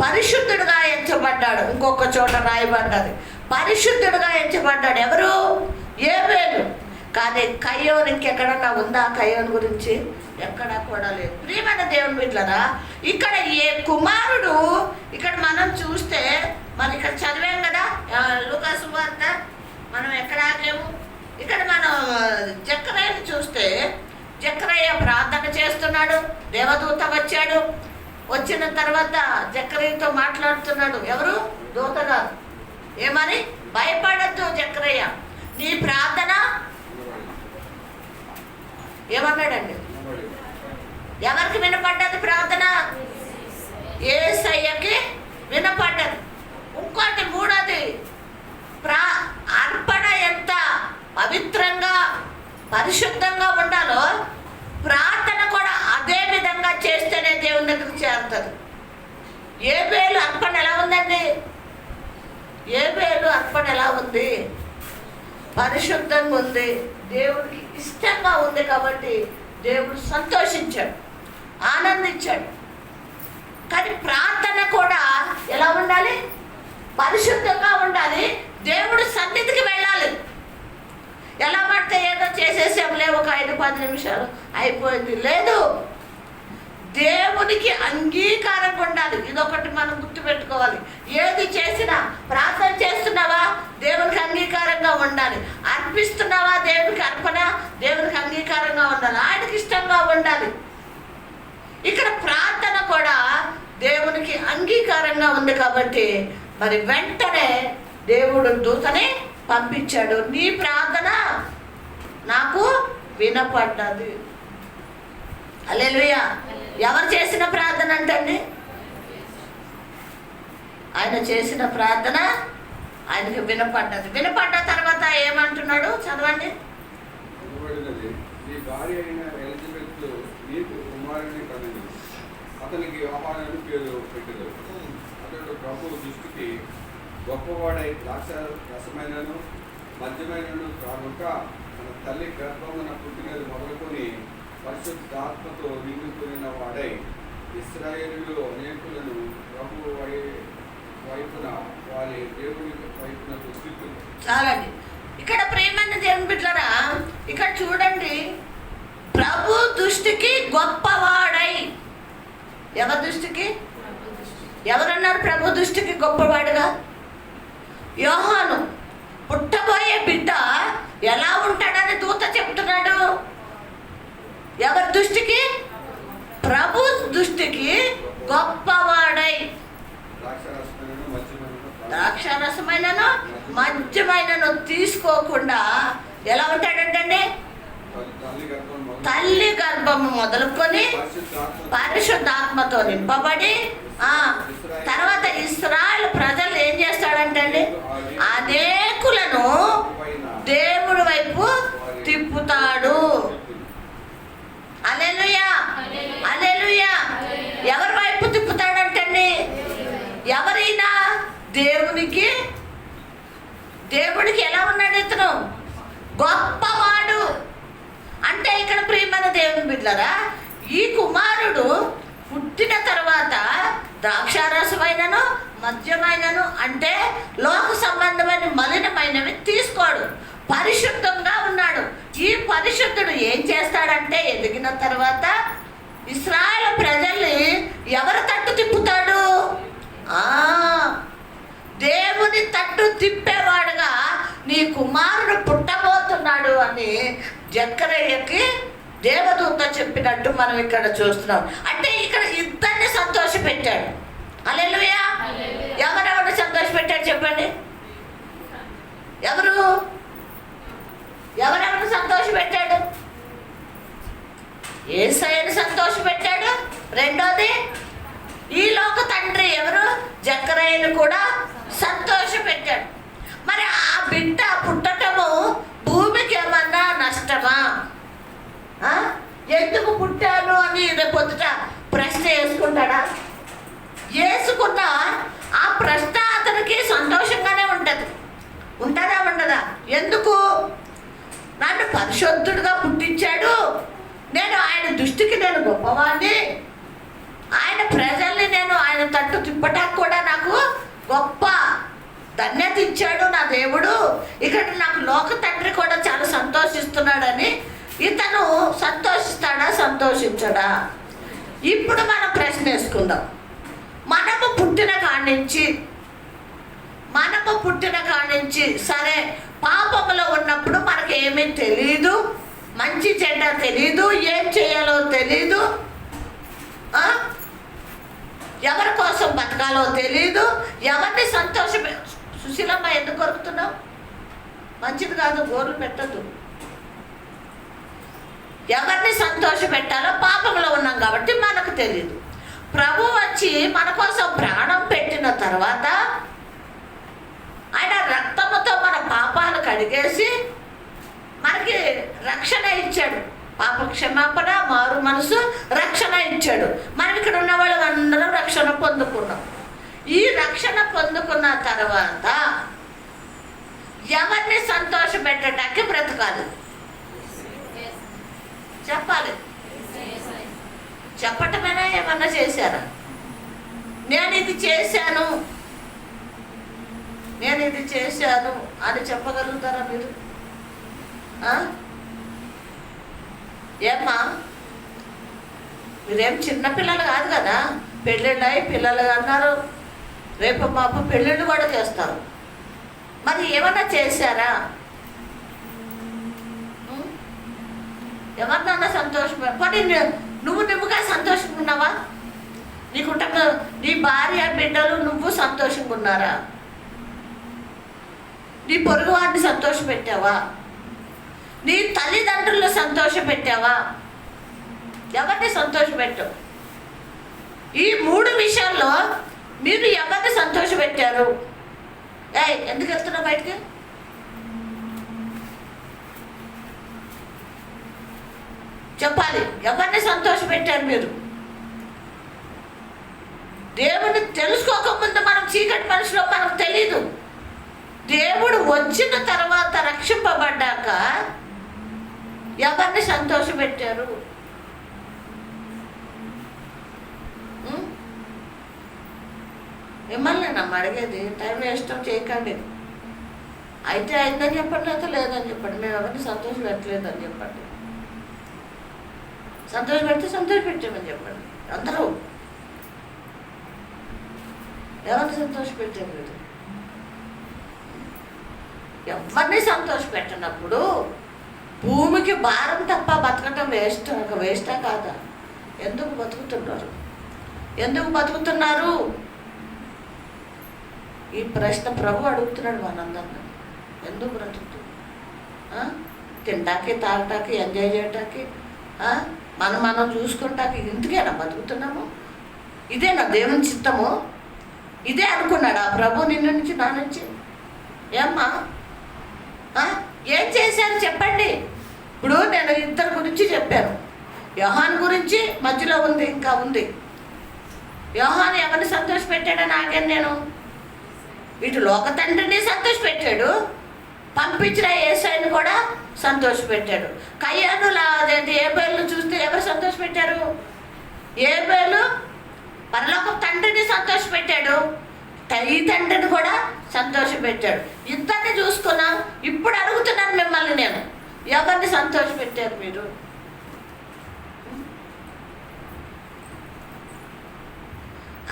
పరిశుద్ధుడుగా ఎంచబడ్డాడు. ఇంకొక చోట రాయబడ్డది, పరిశుద్ధుడుగా ఎంచబడ్డాడు. ఎవరు? ఏబేలు. కానీ కయ్యోను ఇంకెక్కడన్నా ఉందా? కయ్యోను గురించి ఎక్కడా కూడా లేదు. ప్రియమైన దేవుని బిడ్డలారా, ఇక్కడ ఏ కుమారుడు, ఇక్కడ మనం చూస్తే, మనం ఇక్కడ చదివాం కదా లూకా సువార్త, మనం ఎక్కడ ఆగాము? ఇక్కడ మనం జకరయ్యను చూస్తే, జకరయ్య ప్రార్థన చేస్తున్నాడు. దేవదూత వచ్చాడు. వచ్చిన తర్వాత జకరయ్యతో మాట్లాడుతున్నాడు. ఎవరు? దూత గారు. ఏమని? భయపడద్దు జకరయ్య, నీ ప్రార్థన ఏమన్నాడండి? ఎవరికి వినపడ్డది ప్రార్థన? యేసయ్యకి వినపడ్డది. ఇంకోటి మూడోది, అర్పణ ఎంత పవిత్రంగా పరిశుద్ధంగా ఉండాలో ప్రార్థన కూడా అదే విధంగా చేస్తేనే దేవుని దగ్గరికి చేరుతుంది. ఏబేలు అర్పణ ఎలా ఉందండి? ఏబేలు అర్పణ ఎలా ఉంది? పరిశుద్ధంగా ఉంది, దేవుడికి ఇష్టంగా ఉంది. కాబట్టి దేవుడు సంతోషించాడు, ఆనందించాడు. కానీ ప్రార్థన కూడా ఎలా ఉండాలి? పరిశుద్ధంగా ఉండాలి, దేవుడు సన్నిధికి వెళ్ళాలి. ఎలా పడితే ఏదో చేసేసాంలే, ఒక 5-10 నిమిషాలు అయిపోయింది, లేదు. దేవునికి అంగీకారంగా ఉండాలి. ఇదొకటి మనం గుర్తుపెట్టుకోవాలి. ఏది చేసినా, ప్రార్థన చేస్తున్నావా, దేవునికి అంగీకారంగా ఉండాలి. అర్పిస్తున్నావా, దేవునికి అర్పణ, దేవునికి అంగీకారంగా ఉండాలి, ఆయనకి ఇష్టంగా ఉండాలి. ఇక్కడ ప్రార్థన కూడా దేవునికి అంగీకారంగా ఉంది. కాబట్టి మరి వెంటనే దేవుడు దూతని పంపించాడు. నీ ప్రార్థన నాకు వినపడ్డది. హల్లెలూయా. ఎవరు చేసిన ప్రార్థన అంటండి? ఆయన చేసిన ప్రార్థన ఆయనకి వినపడ్డది. వినపడ్డ తర్వాత ఏమంటున్నాడు చదవండి. వినబడినది, నీ భార్య అయిన ఎలిజబెత్ నీకు కుమారుని కనెను, అతనికి యోహాను పేరు పెట్టెను. అతడు ప్రభు దృష్టికి గొప్పవాడై ద్రాక్ష రసమైనను మద్యమైనను కానుక తన తల్లి గర్భమున పుట్టినది మొదలుకొని పరిశుద్ధాత్మతో నిండుకున్న వాడై ఇశ్రాయేలులో అనేకులను ప్రభు వైపున వారి దేవుని వైపున దృష్టి. చాలండి. ఇక్కడ ప్రేమైన దేవుని బిడ్డలారా, ఇక్కడ చూడండి, ప్రభు దృష్టికి గొప్పవాడై. ఎవరి దృష్టికి? ఎవరన్నారు ప్రభు దృష్టికి గొప్పవాడుగా? యోహాను. పుట్టబోయే బిడ్డ ఎలా ఉంటాడని దూత చెప్తున్నాడు. ఎవరి దృష్టికి? ప్రభు దృష్టికి గొప్పవాడై. ద్రాక్షారసమైనను మద్యమైనను తీసుకోకుండా ఎలా ఉంటాడంటే తల్లి గర్భము మొదలుకొని పరిశుద్ధాత్మతో నింపబడి తర్వాత ఇశ్రాయేలు ప్రజలు ఏం చేస్తాడంటే అనేకులను దేవుడి వైపు తిప్పుతాడు. హల్లెలూయా, హల్లెలూయా. ఎవరి వైపు తిప్పుతాడంటండి? ఎవరైనా దేవుడికి ఎలా ఉన్నాడు ఇతను? గొప్పవాడు. అంటే ఇక్కడ ప్రియమైన దేవుని బిడ్డలారా, ఈ కుమారుడు పుట్టిన తర్వాత ద్రాక్షారసమైనను మద్యమైనను అంటే లోక సంబంధమైన మలినమైనవి తీసుకోడు, పరిశుద్ధంగా ఉన్నాడు. ఈ పరిశుద్ధుడు ఏం చేస్తాడంటే ఎదిగిన తర్వాత ఇశ్రాయేలు ప్రజల్ని ఎవరి తట్టు తిప్పుతాడు? దేవుని తట్టు తిప్పేవాడుగా నీ కుమారుడు పుట్టబోతున్నాడు అని జక్కరయ్యకి దేవదూత చెప్పినట్టు మనం ఇక్కడ చూస్తున్నాం. అంటే ఇక్కడ ఇద్దరిని సంతోషపెట్టాడు. హల్లెలూయా. ఎవరెవరు సంతోషపెట్టాడు చెప్పండి? ఎవరెవరు సంతోషపెట్టాడు? యేసయ్యను సంతోషపెట్టాడు. రెండోది ఈ లోక తండ్రి ఎవరు? జక్కరయ్యను కూడా సంతోషపెట్టాడు. మరి ఆ బిడ్డ పుట్టటము భూమికి ఏమన్నా నష్టమా? ఎందుకు పుట్టాను అని రేపొద్దుట ప్రశ్న వేసుకుంటాడా? వేసుకున్న ఆ ప్రశ్న అతనికి సంతోషంగానే ఉంటుంది. ఉంటుందా ఉండదా? ఎందుకు? నన్ను పరిశుద్ధుడిగా పుట్టించాడు, నేను ఆయన దృష్టికి నేను గొప్పవాడిని, ఆయన ప్రజల్ని నేను ఆయన తట్టు తిప్పటానికి కూడా నాకు గొప్ప ధన్యత ఇచ్చాడు నా దేవుడు. ఇక్కడ నాకు లోక తండ్రి కూడా చాలా సంతోషిస్తున్నాడని ఇతను సంతోషిస్తాడా సంతోషించడా? ఇప్పుడు మనం ప్రశ్న వేసుకుందాం. మనము పుట్టిన కాడి నుంచి సరే పాపములో ఉన్నప్పుడు మనకు ఏమీ తెలీదు, మంచి చెడ్డ తెలీదు, ఏం చేయాలో తెలీదు, ఎవరి కోసం బతకాలో తెలీదు, ఎవరిని సుశీలమ్మ ఎందుకు కొరుకుతున్నావు? మంచిది కాదు, గోర్లు పెట్టద్దు. ఎవరిని సంతోష పెట్టాలో పాపంలో ఉన్నాం కాబట్టి మనకు తెలియదు. ప్రభు వచ్చి మన కోసం ప్రాణం పెట్టిన తర్వాత ఆయన రక్తముతో మన పాపాలు కడిగేసి మనకి రక్షణ ఇచ్చాడు. పాప క్షమాపణ, మారు మనసు, రక్షణ ఇచ్చాడు. మనం ఇక్కడ ఉన్న వాళ్ళు అందరం రక్షణ పొందుకున్నాం. ఈ రక్షణ పొందుకున్న తర్వాత ఎవరిని సంతోష పెట్టడానికి బ్రతకాలి? చెప్పాలి. చెప్పటమేనా ఏమన్నా చేశారా? నేను ఇది చేశాను అని చెప్పగలుగుతారా మీరు? ఏమ్మా, మీరేం చిన్నపిల్లలు కాదు కదా. పెళ్ళిళ్ళయి పిల్లలు అన్నారు, రేపు మాపు పెళ్ళిళ్ళు కూడా చేస్తారు. మరి ఏమన్నా చేశారా? ఎవరినన్నా సంతోషం పోనీ నువ్వుగా సంతోషంగా ఉన్నావా? నీ కుటుంబం, నీ భార్య బిడ్డలు నువ్వు సంతోషంగా ఉన్నారా? నీ పొరుగు వాడిని సంతోష పెట్టావా? నీ తల్లిదండ్రులను సంతోష పెట్టావా? ఎవరిని సంతోష పెట్టావు? ఈ 3 విషయాల్లో మీరు ఎవరిని సంతోష పెట్టారు? ఎందుకు వెళ్తున్నావు బయటికి? చెప్పాలి. ఎవరిని సంతోషపెట్టారు మీరు? దేవుని తెలుసుకోకముందు మనం చీకటి మనిషిలో మనకు తెలీదు. దేవుడు వచ్చిన తర్వాత రక్షింపబడ్డాక ఎవరిని సంతోషపెట్టారు? మిమ్మల్ని నమ్మ అడిగేది. టైం వేస్ట్ చేయకండి. అయితే అయిందని చెప్పండి, అయితే లేదని చెప్పండి. మేము ఎవరిని సంతోషం పెట్టలేదని చెప్పండి. సంతోషం పెడితే సంతోషం పెట్టామని చెప్పండి. అందరూ ఎవరిని సంతోష పెట్టారు మీరు? ఎవరిని సంతోష పెట్టినప్పుడు భూమికి భారం తప్ప బతకటం వేస్టా కాదా? ఎందుకు బతుకుతున్నారు? ఎందుకు బతుకుతున్నారు? ఈ ప్రశ్న ప్రభు అడుగుతున్నాడు మనందరినీ. ఎందుకు బ్రతుకుతుంది? తింటాకి, తాగటాకి, ఎంజాయ్ చేయటానికి, మనం చూసుకుంటాకి, ఇందుకేనా బతుకుతున్నాము? ఇదేనా దేవుని చిత్తము? ఇదే అనుకున్నాడు ఆ ప్రభు నిన్ను నుంచి, నా నుంచి? ఏమ్మా ఏం చేశారు చెప్పండి. ఇప్పుడు నేను ఇద్దరు గురించి చెప్పాను. యోహాను గురించి మధ్యలో ఉంది, ఇంకా ఉంది. యోహాను ఎవరిని సంతోషపెట్టాడని ఆగాను నేను. ఇటు లోక తండ్రిని సంతోషపెట్టాడు, పంపించిన యేసయ్యను కూడా సంతోషపెట్టాడు. కయ్యాను అదేంటి ఏబేలును చూస్తే ఎవరు సంతోషపెట్టారు? ఏబేలు పరలోక తండ్రిని సంతోషపెట్టాడు, ఈ తండ్రిని కూడా సంతోషపెట్టాడు. ఇద్దరిని చూసుకున్నాం. ఇప్పుడు అడుగుతున్నాను మిమ్మల్ని నేను, ఎవరిని సంతోషపెట్టారు మీరు?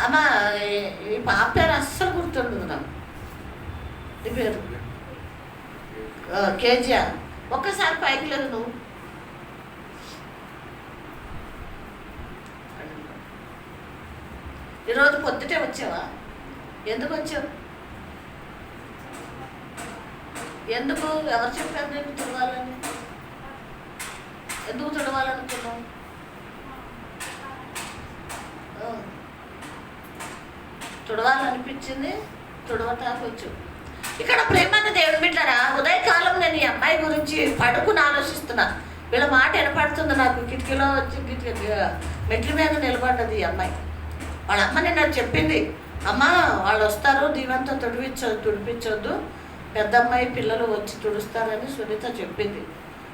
అమ్మా ఈ పాప పేరు అస్సలు గుర్తుండదు నాకు. ఈ పేరు కేజీఆర్. ఒక్కసారి పైకి లేదు నువ్వు. ఈరోజు పొద్దుటే వచ్చావా? ఎందుకు వచ్చావు? ఎందుకు? ఎవరు చెప్పారు నేను తుడవాలని? ఎందుకు తుడవాలనుకున్నావు? తుడవాలనిపించింది, తుడవటానికి వచ్చు. ఇక్కడ ప్రేమన్న దేవుని బిడ్డరా, ఉదయకాలం నేను ఈ అమ్మాయి గురించి పడుకుని ఆలోచిస్తున్నా. వీళ్ళ మాట వినపడుతుంది నాకు. కిటికీలో వచ్చి మెట్ల మీద నిలబడ్డది ఈ అమ్మాయి. వాళ్ళ అమ్మ నిన్న చెప్పింది, అమ్మ వాళ్ళు వస్తారు, దీవంతా తుడిపించొద్దు, పెద్ద అమ్మాయి పిల్లలు వచ్చి తుడుస్తారని సునీత చెప్పింది.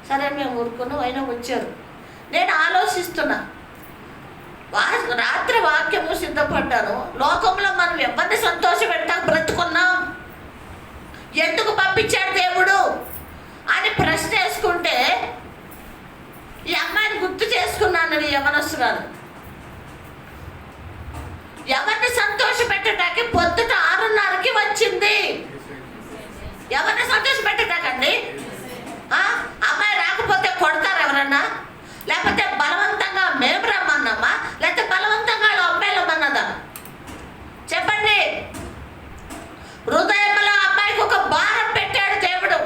సరే మేము ఊరుకున్నాం, అయినా వచ్చారు. నేను ఆలోచిస్తున్నా, రాత్రి వాక్యము సిద్ధపడ్డాను. లోకంలో మనం ఎవరిని సంతోషపెట్టా బ్రతుకున్నాం? ఎందుకు పంపించాడు దేవుడు అని ప్రశ్న వేసుకుంటే ఈ అమ్మాయిని గుర్తు చేసుకున్నాను. యవనస్తురాలు ఎవరిని సంతోష పెట్టడానికి పొద్దుట 6:30కి వచ్చింది. ఎవరిని సంతోష పెట్టడాకండి? అమ్మాయి రాకపోతే కొడతారు ఎవరన్నా? లేకపోతే బలవంతంగా మేము రమ్మన్నామా? లేకపోతే బలవంతంగా అమ్మాయి రమ్మన్నదా? చెప్పండి. హృదయంలో అమ్మాయికి ఒక భారం పెట్టాడు దేవుడు.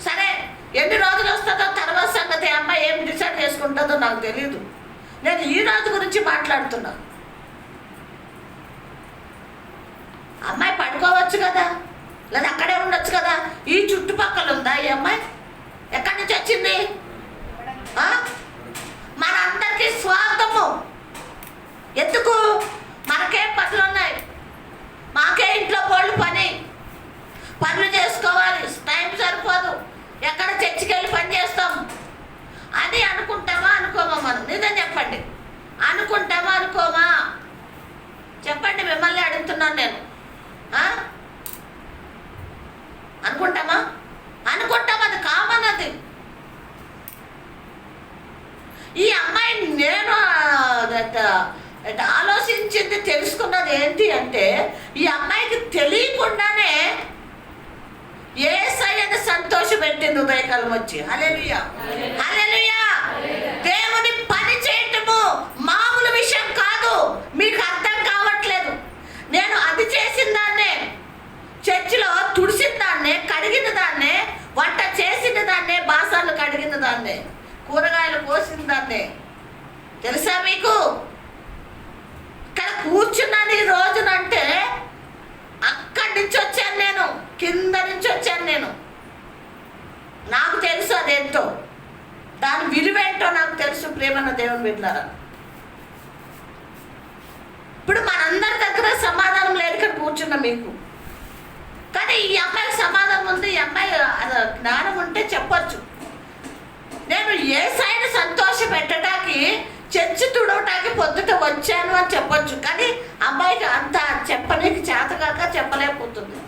సరే, ఎన్ని రోజులు వస్తుందో తర్వాత సంగతి. అమ్మాయి ఏం డిసైడ్ చేసుకుంటుందో నాకు తెలియదు. నేను ఈ రోజు గురించి మాట్లాడుతున్నా. అమ్మాయి పడుకోవచ్చు కదా, లేదా అక్కడే ఉండొచ్చు కదా. ఈ చుట్టుపక్కల ఉందా ఈ అమ్మాయి? ఎక్కడి నుంచి వచ్చింది? మనందరికీ స్వార్థము. ఎందుకు? మనకే పనులు ఉన్నాయి, మాకే ఇంట్లో పోళ్ళు పనులు చేసుకోవాలి, టైం సరిపోదు, ఎక్కడ చర్చికి వెళ్ళి పని చేస్తాం అని అనుకుంటామా అనుకోమా? మనం నిజం చెప్పండి, అనుకుంటామా అనుకోమా? చెప్పండి, మిమ్మల్ని అడుగుతున్నాను నేను. అనుకుంటామా? అనుకుంటాం. అది కామన్. అది ఈ అమ్మాయి నేను ఆలోచించింది, తెలుసుకున్నది ఏంటి అంటే, ఈ అమ్మాయికి తెలియకుండానే యేసయ్యని సంతోషపెట్టింది ఉదయకాలం వచ్చి. హల్లెలూయా, హల్లెలూయా. దేవుని పని చేయటము మామూలు విషయం కాదు. మీకు అర్థం కావట్లేదు. నేను అది చేసిన దాన్నే, చర్చిలో తుడిసిన దాన్నే, కడిగిన దాన్నే, వంట చేసిన దాన్నే, బాసాలు కడిగిన దాన్నే, కూరగాయలు కోసిన దాన్నే. తెలుసా మీకు? ఇక్కడ కూర్చున్నాను ఈ రోజునంటే అక్కడి నుంచి వచ్చాను నేను. కింద నుంచి వచ్చాను నేను. నాకు తెలుసు అదేంటో, దాని విలువేంటో నాకు తెలుసు. ప్రేమన్న దేవుని బిడ్డలారా, ఇప్పుడు మనందరి దగ్గర సమాధానం లేదు ఇక్కడ కూర్చున్న మీకు. కానీ ఈ అమ్మాయికి సమాధానం ఉంది, ఈ అమ్మాయి జ్ఞానం ఉంటే చెప్పొచ్చు. నేను యేసయ్యను సంతోష పెట్టడానికి చర్చి తుడవటానికి పొద్దుట వచ్చాను అని చెప్పొచ్చు. కానీ అమ్మాయికి అంత చెప్పనీకి చేతగాక చెప్పలేకపోతుంది.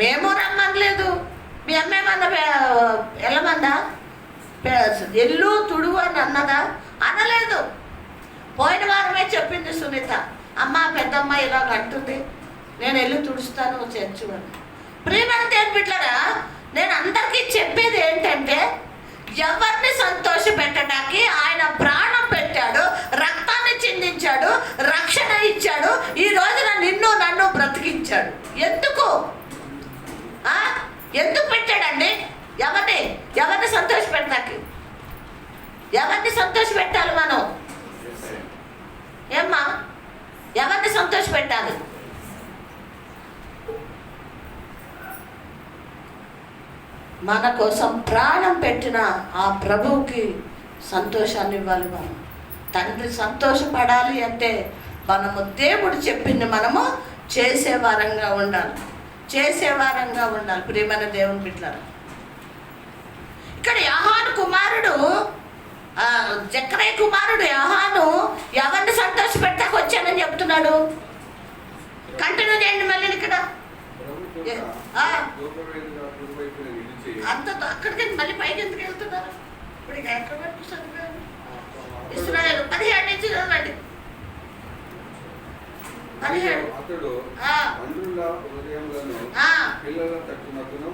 మేము రమ్మనలేదు, మీ అమ్మేమన్నా వెళ్ళమన్నా ఎల్లు తుడువు అని అన్నదా? అనలేదు. పోయిన వారమే చెప్పింది సునీత, అమ్మ పెద్దమ్మ ఇలాగ అంటుంది, నేను వెళ్ళి తుడుస్తాను చర్చి అని. ప్రియమైన దేవుని బిడ్డలారా, నేను అందరికీ చెప్పేది ఏంటంటే, ఎవరిని సంతోష పెట్టడానికి ఆయన ప్రాణం పెట్టాడు, రక్తాన్ని చిందించాడు, రక్షణ ఇచ్చాడు. ఈ రోజున నిన్ను నన్ను బ్రతికించాడు. ఎందుకు ఎందుకు పెట్టాడండి? ఎవరిని సంతోష పెట్టడానికి? ఎవరిని సంతోష పెట్టాలి మనం? ఏమ్మా, ఎవరిని సంతోష పెట్టాలి? మన కోసం ప్రాణం పెట్టిన ఆ ప్రభువుకి సంతోషాన్ని ఇవ్వాలి. మనం తండ్రి సంతోషపడాలి అంటే మనము దేవుడు చెప్పింది మనము చేసేవారంగా ఉండాలి, చేసేవారంగా ఉండాలి. ప్రియమైన దేవుని బిడ్డలారా, ఇక్కడ యోహాను కుమారుడు జక్కరయ్య కుమారుడు యోహాను ఎవరిని సంతోష పెట్టాక వచ్చానని చెప్తున్నాడు. కంటిన్యూ చేయండి మళ్ళీ ఇక్కడ. అంత అక్కడికి మళ్ళీ పైకి ఎందుకు వెళ్తున్నారు? ఇప్పుడు ఇక ఎక్కడ వరకు చదివారు? ఇస్రాయేలు 17 నుంచి చదవండి. 17. అతడు తండ్రుల హృదయములను పిల్లల తట్టునకును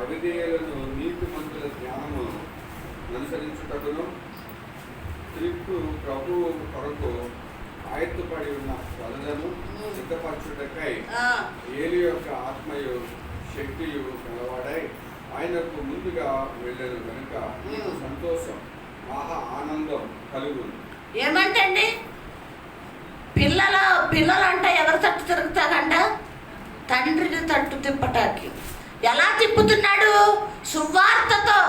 అవిధేయులను నీతిమంతుల జ్ఞానమును అనుసరించుటకును క్రీస్తు ప్రభువు కొరకు ఆయత్తపడి ఉన్న ప్రజలను సిద్ధపరచుటకై ఏలి యొక్క ఆత్మయు శక్తియు గలవాడై ఆయనకు ముందుగా వెళ్ళను కనుక సంతోషం మహా ఆనందం కలుగును. ఏమంటండి? పిల్లలంట ఎవరు తట్టు తిరుగుతారంట? తండ్రిని తట్టు తిప్పటానికి. ఎలా తిప్పుతున్నాడు? సువార్తతో.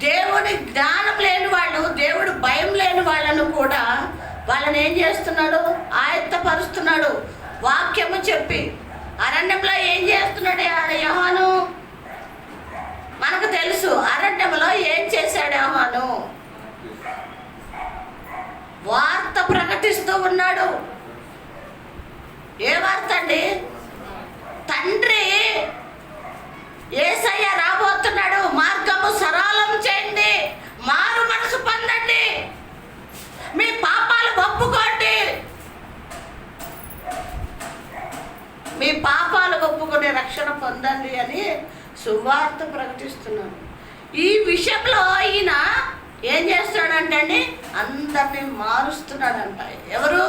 దేవుని జ్ఞానం లేని వాళ్ళు, దేవుడు భయం లేని వాళ్ళను కూడా వాళ్ళని ఏం చేస్తున్నాడు? ఆయత్తపరుస్తున్నాడు. వాక్యము చెప్పి అరణ్యంలో ఏం చేస్తున్నాడు యోహాను? మనకు తెలుసు. అరణ్యంలో ఏం చేశాడు యోహాను? వార్త ప్రకటిస్తూ ఉన్నాడు. ఏ వార్త అండి? తండ్రి యేసయ్య రాబోతున్నాడు, మార్గము సరళం చేయండి, మారు మనసు పొందండి, మీ పాపాలు ఒప్పుకోండి, మీ పాపాలు ఒప్పుకొని రక్షణ పొందండి అని సువార్త ప్రకటిస్తున్నాడు. ఈ విషయంలో ఈయన ఏం చేస్తాడంటే అందరినీ మారుస్తున్నాడంట. ఎవరు?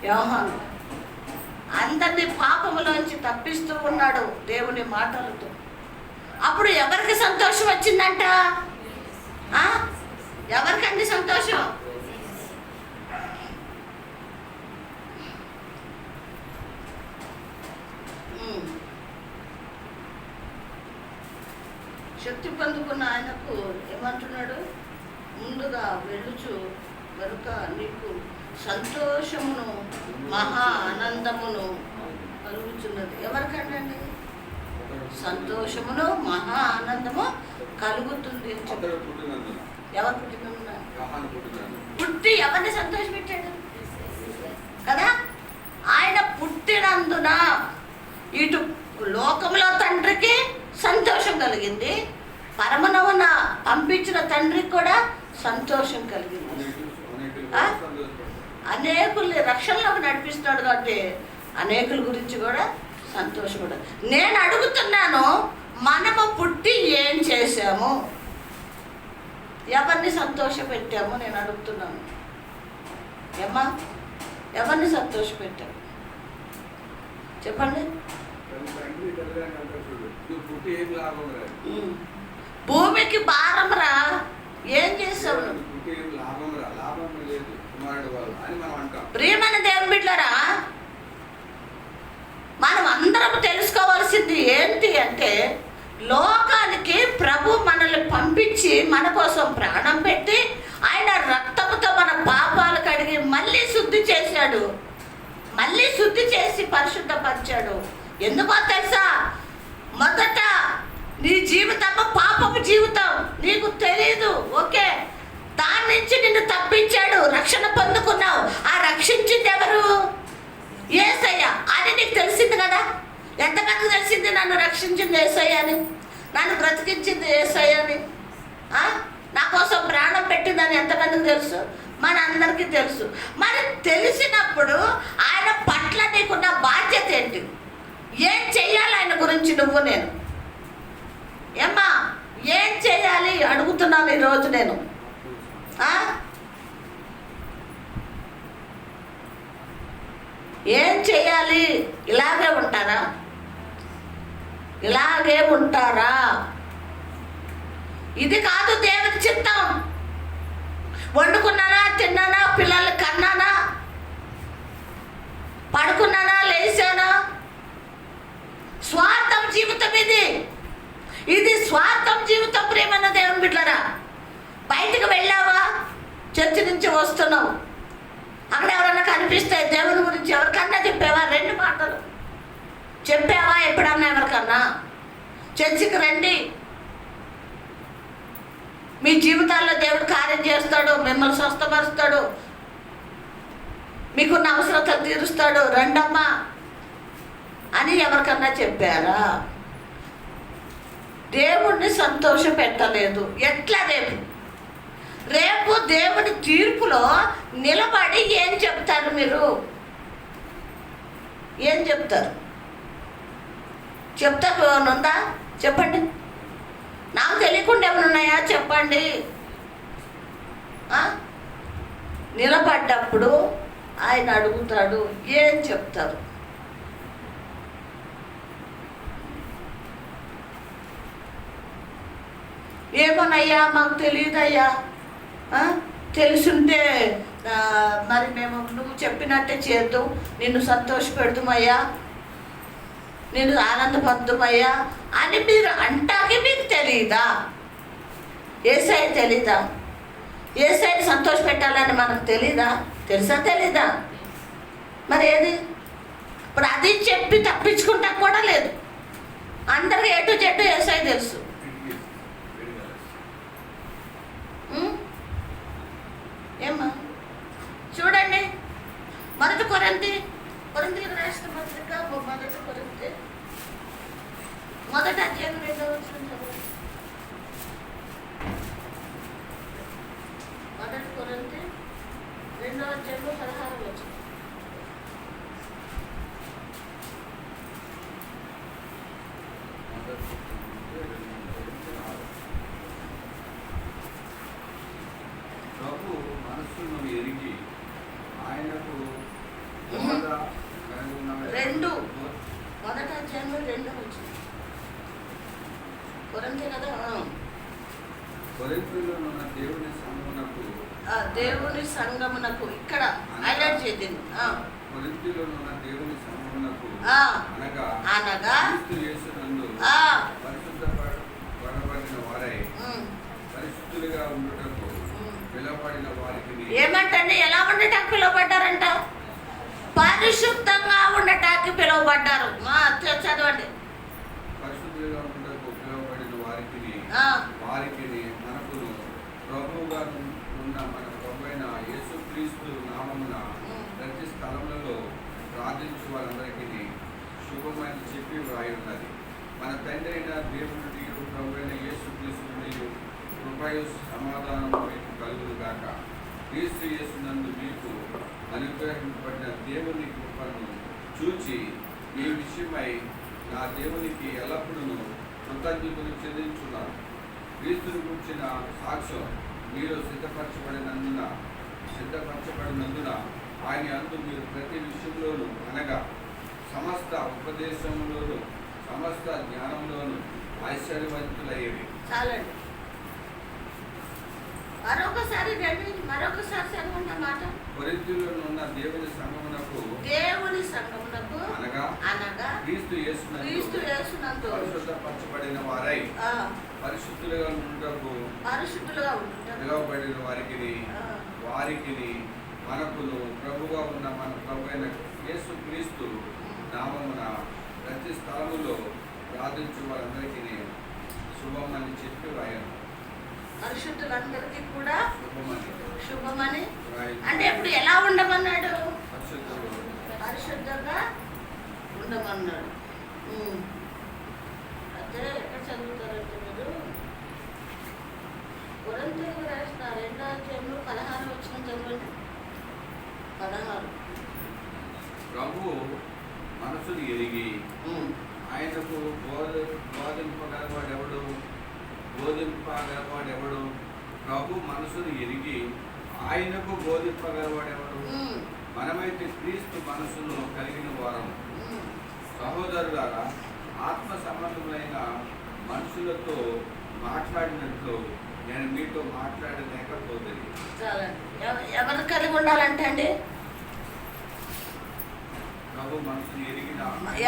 యోహాను. అందరినీ పాపములోంచి తప్పిస్తూ ఉన్నాడు దేవుని మాటలతో. అప్పుడు ఎవరికి సంతోషం వచ్చిందంట? ఎవరికండి సంతోషం? శక్తి పొందుకున్న ఆయనకు ఏమంటున్నాడు? ముందుగా వెళ్ళుచు వెనుక నీకు సంతోషమును మహా ఆనందమును కలుగుతున్నది. ఎవరికండి? సంతోషమును మహా ఆనందము కలుగుతుంది. ఎవరు పుట్టిన? పుట్టి ఎవరిని సంతోషపెట్టాడు కదా? ఆయన పుట్టినందున ఇటు లోకంలో తండ్రికి సంతోషం కలిగింది, పరమనవున పంపించిన తండ్రికి కూడా సంతోషం కలిగింది. అనేకుల్ని రక్షణలోకి నడిపిస్తున్నాడు కాబట్టి అనేకుల గురించి కూడా సంతోషపడ. నేను అడుగుతున్నాను, మనము పుట్టి ఏం చేశాము? ఎవరిని సంతోషపెట్టాము? నేను అడుగుతున్నాను. ఏమ్మా, ఎవరిని సంతోషపెట్టాము చెప్పండి. భూమికి భారం రా, ఏం చేసావు? ప్రియమైన దేవుని బిడ్డలారా, అంటే లోకానికి ప్రభు మనల్ని పంపించి మన కోసం ప్రాణం పెట్టి ఆయన రక్తముతో మన పాపాలు కడిగి మళ్ళీ శుద్ధి చేశాడు, మళ్ళీ శుద్ధి చేసి పరిశుద్ధపరిచాడు. ఎందుకో తెలుసా? మొదట నీ జీవితం పాపపు జీవితం, నీకు తెలియదు, ఓకే, దాని నుంచి నిన్ను తప్పించాడు, రక్షణ పొందుకున్నావు. ఆ రక్షించింది ఎవరు? యేసయ్య అని నీకు తెలిసింది కదా. ఎంతమందికి తెలిసింది నన్ను రక్షించింది యేసయ్య అని, నన్ను బ్రతికించింది యేసయ్య అని, నా కోసం ప్రాణం పెట్టిందని ఎంతమందికి తెలుసు? మన అందరికీ తెలుసు. మరి తెలిసినప్పుడు ఆయన పట్ల నీకున్న బాధ్యత ఏంటి? ఏం చెయ్యాలి ఆయన గురించి నువ్వు నేను? ఏమ్మా ఏం చేయాలి అడుగుతున్నాను ఈరోజు నేను. ఏం చేయాలి? ఇలాగే ఉంటారా? ఇలాగే ఉంటారా? ఇది కాదు దేవుని చిత్తం. వండుకున్నానా, తిన్నానా, పిల్లలు కన్నానా, పడుకున్నానా, లేచానా? స్వార్థం జీవితం ఇది. ఇది స్వార్థం జీవితం. ప్రేమన్న దేవుని బిడ్డలారా, బయటకు వెళ్ళావా, చర్చి నుంచి వస్తున్నావు, అక్కడ ఎవరన్నా కనిపిస్తే దేవుని గురించి ఎవరికన్నా చెప్పావా? 2 మాటలు చెప్పావా ఎప్పుడన్నా ఎవరికన్నా? చర్చికి రండి, మీ జీవితాల్లో దేవుడు కార్యం చేస్తాడు, మిమ్మల్ని స్వస్థపరుస్తాడు, మీకున్న అవసరతలు తీరుస్తాడు, రండమ్మా అని ఎవరికన్నా చెప్పారా? దేవుణ్ణి సంతోష పెట్టలేదు. ఎట్లా? రేపు దేవుడి తీర్పులో నిలబడి ఏం చెప్తారు మీరు? ఏం చెప్తారు? చెప్తారు ఉందా? చెప్పండి. నాకు తెలియకుండా ఏమైనా ఉన్నాయా? చెప్పండి. నిలబడ్డప్పుడు ఆయన అడుగుతాడు, ఏం చెప్తారు? ఏమోనయ్యా మాకు తెలియదయ్యా, తెలుసుంటే మరి మేము నువ్వు చెప్పినట్టే చేద్దాం, నిన్ను సంతోషపెడతామయ్యా, నేను ఆనందపడతామయ్యా అని మీరు అంటాకే మీకు తెలియదా? యేసయ్య తెలీదా? యేసయ్యని సంతోష పెట్టాలని మనకు తెలీదా? తెలుసా? తెలీదా? మరి ఏది? ఇప్పుడు అది చెప్పి తప్పించుకుంటా కూడా లేదు. అందరికీ ఎటు చెట్టు యేసయ్య తెలుసు. ఏమ్మా చూడండి, మొదటి కొరింథీయులకు రాసిన పత్రిక, మొదటి అధ్యాయం 2వ వచనం చదవండి. మొదటి కొరింథీ 2వ అధ్యాయం 16వ వచనం. ఎరిగి ఆయనకు మొదటి అధ్యాయంలో 2వ వచనం. కొరింథీ కదా. కొరింథీలో ఉన్న దేవుని సంగమునకు ఇక్కడ హైలైట్ చేద్దాం. కొరింథీలో ఉన్న దేవుని సంగమునకు అనగా క్రీస్తు యేసునందు పరిశుద్ధపడబడిన వారై పరిశుద్ధులుగా ఉండుటకు పిలువబడిన వారికి. ఏమంటండి? ఎలా ఉండటానికి పిలువబడ్డారంట? పరిశుద్ధంగా ఉండటానికి పిలువబడ్డారు. చదవండి. పరిశుద్ధులుగా ఉండటకు పిలువబడిన వారికి మనకును ప్రభువుగా ఉన్న మన ప్రభువైన యేసుక్రీస్తు నామమున ప్రతి స్థలములలో ప్రార్థించు వారందరికీ శుభమైన చెప్పి వ్రాయి ఉన్నది. మన తండ్రి అయిన దేవుని ప్రభువైన యేసుక్రీస్తు కృపయు సమాధానం మీకు కలుగునుగాక. క్రీస్తు యేసునందు మీకు అనుగ్రహింపబడిన దేవుని కృపను చూచి ఈ విషయమై నా దేవునికి ఎల్లప్పుడూ కృతజ్ఞతలు చెల్లించున్నాను. క్రీస్తుని గురించిన సాక్ష్యం మీరు సిద్ధపరచబడినందున ఆయన అందు మీరు ప్రతి విషయంలోనూ, అనగా సమస్త ఉపదేశంలోనూ సమస్త జ్ఞానంలోనూ ఐశ్వర్యవంతులయ్యేవి. చాలండి. మరొకసారి చదవండి మాట. కొరింథీయులో ఉన్న దేవుని సంఘమునకు అనగా క్రీస్తు యేసునందు పరిశుద్ధపరచబడిన వారై పరిశుద్ధులుగా ఉండుటకు పిలువబడిన వారికి మనకును ప్రభుగా ఉన్న మన ప్రభువైన యేసు క్రీస్తు నామమున ప్రతి స్థలములో ప్రార్థించు వారందరికీ శుభమని చెప్పి రాయను. పరిశుద్ధులందరికీ కూడా శుభమని అంటే ఇప్పుడు ఎలా ఉండమన్నాడు? పరిశుద్ధంగా ఉండమన్నాడు. అదే ఎక్కడ చదువుతారంటే మీరు కొరింథీయులకు రాసిన 2వ అధ్యాయంలో 16 వచనం చదవండి. 16. ప్రభు మనసును ఎరిగి ఆయనకు బోధింపగలవాడెవడు? ప్రభు మనసును ఎరిగి ఆయనకు బోధింపగలవాడెవడు? మనమైతే క్రీస్తు మనసును కలిగిన వారము. సహోదరులారా, ఆత్మ సంబంధమైన మనుషులతో మాట్లాడినట్లు నేను మీతో మాట్లాడలేకపోతే. ఎవరు కలిగి ఉండాలంటే అండి? ప్రభు మనసు ఎరిగిన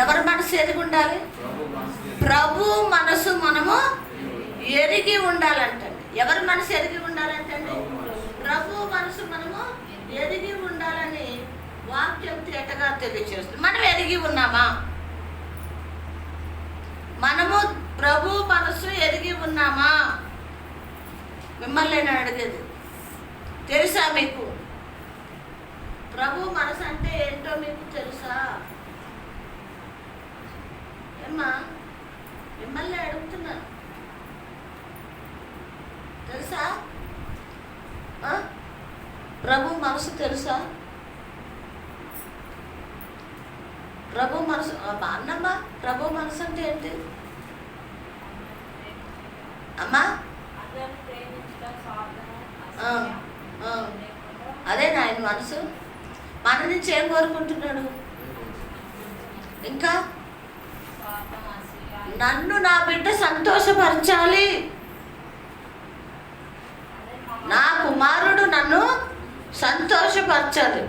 ఎవరి మనసు ఎరిగి ఉండాలి? ప్రభు మనసు మనము ఎరిగి ఉండాలంటండి. ఎవరి మనసు ఎరిగి ఉండాలంటండి? ప్రభు మనసు మనము ఎరిగి ఉండాలని వాక్యం తేటగా తెలియజేస్తుంది. మనం ఎరిగి ఉన్నామా? మనము ప్రభు మనసు ఎరిగి ఉన్నామా? మిమ్మల్ని నేను అడిగేది. తెలుసా మీకు? ప్రభు మనసు అంటే ఏంటో మీకు తెలుసా? ఏమ్మా, మిమ్మల్ని అడుగుతున్నా. తెలుసా? ప్రభు మనసు తెలుసా? ప్రభు మనసు అన్నమ్మా, ప్రభు మనసు అంటే ఏంటి అమ్మా? అదే ఆయన మనసు. మన నుంచి ఏం కోరుకుంటున్నాడు? ఇంకా నన్ను నా బిడ్డ సంతోషపరచాలి, నా కుమారుడు నన్ను సంతోషపరచాలి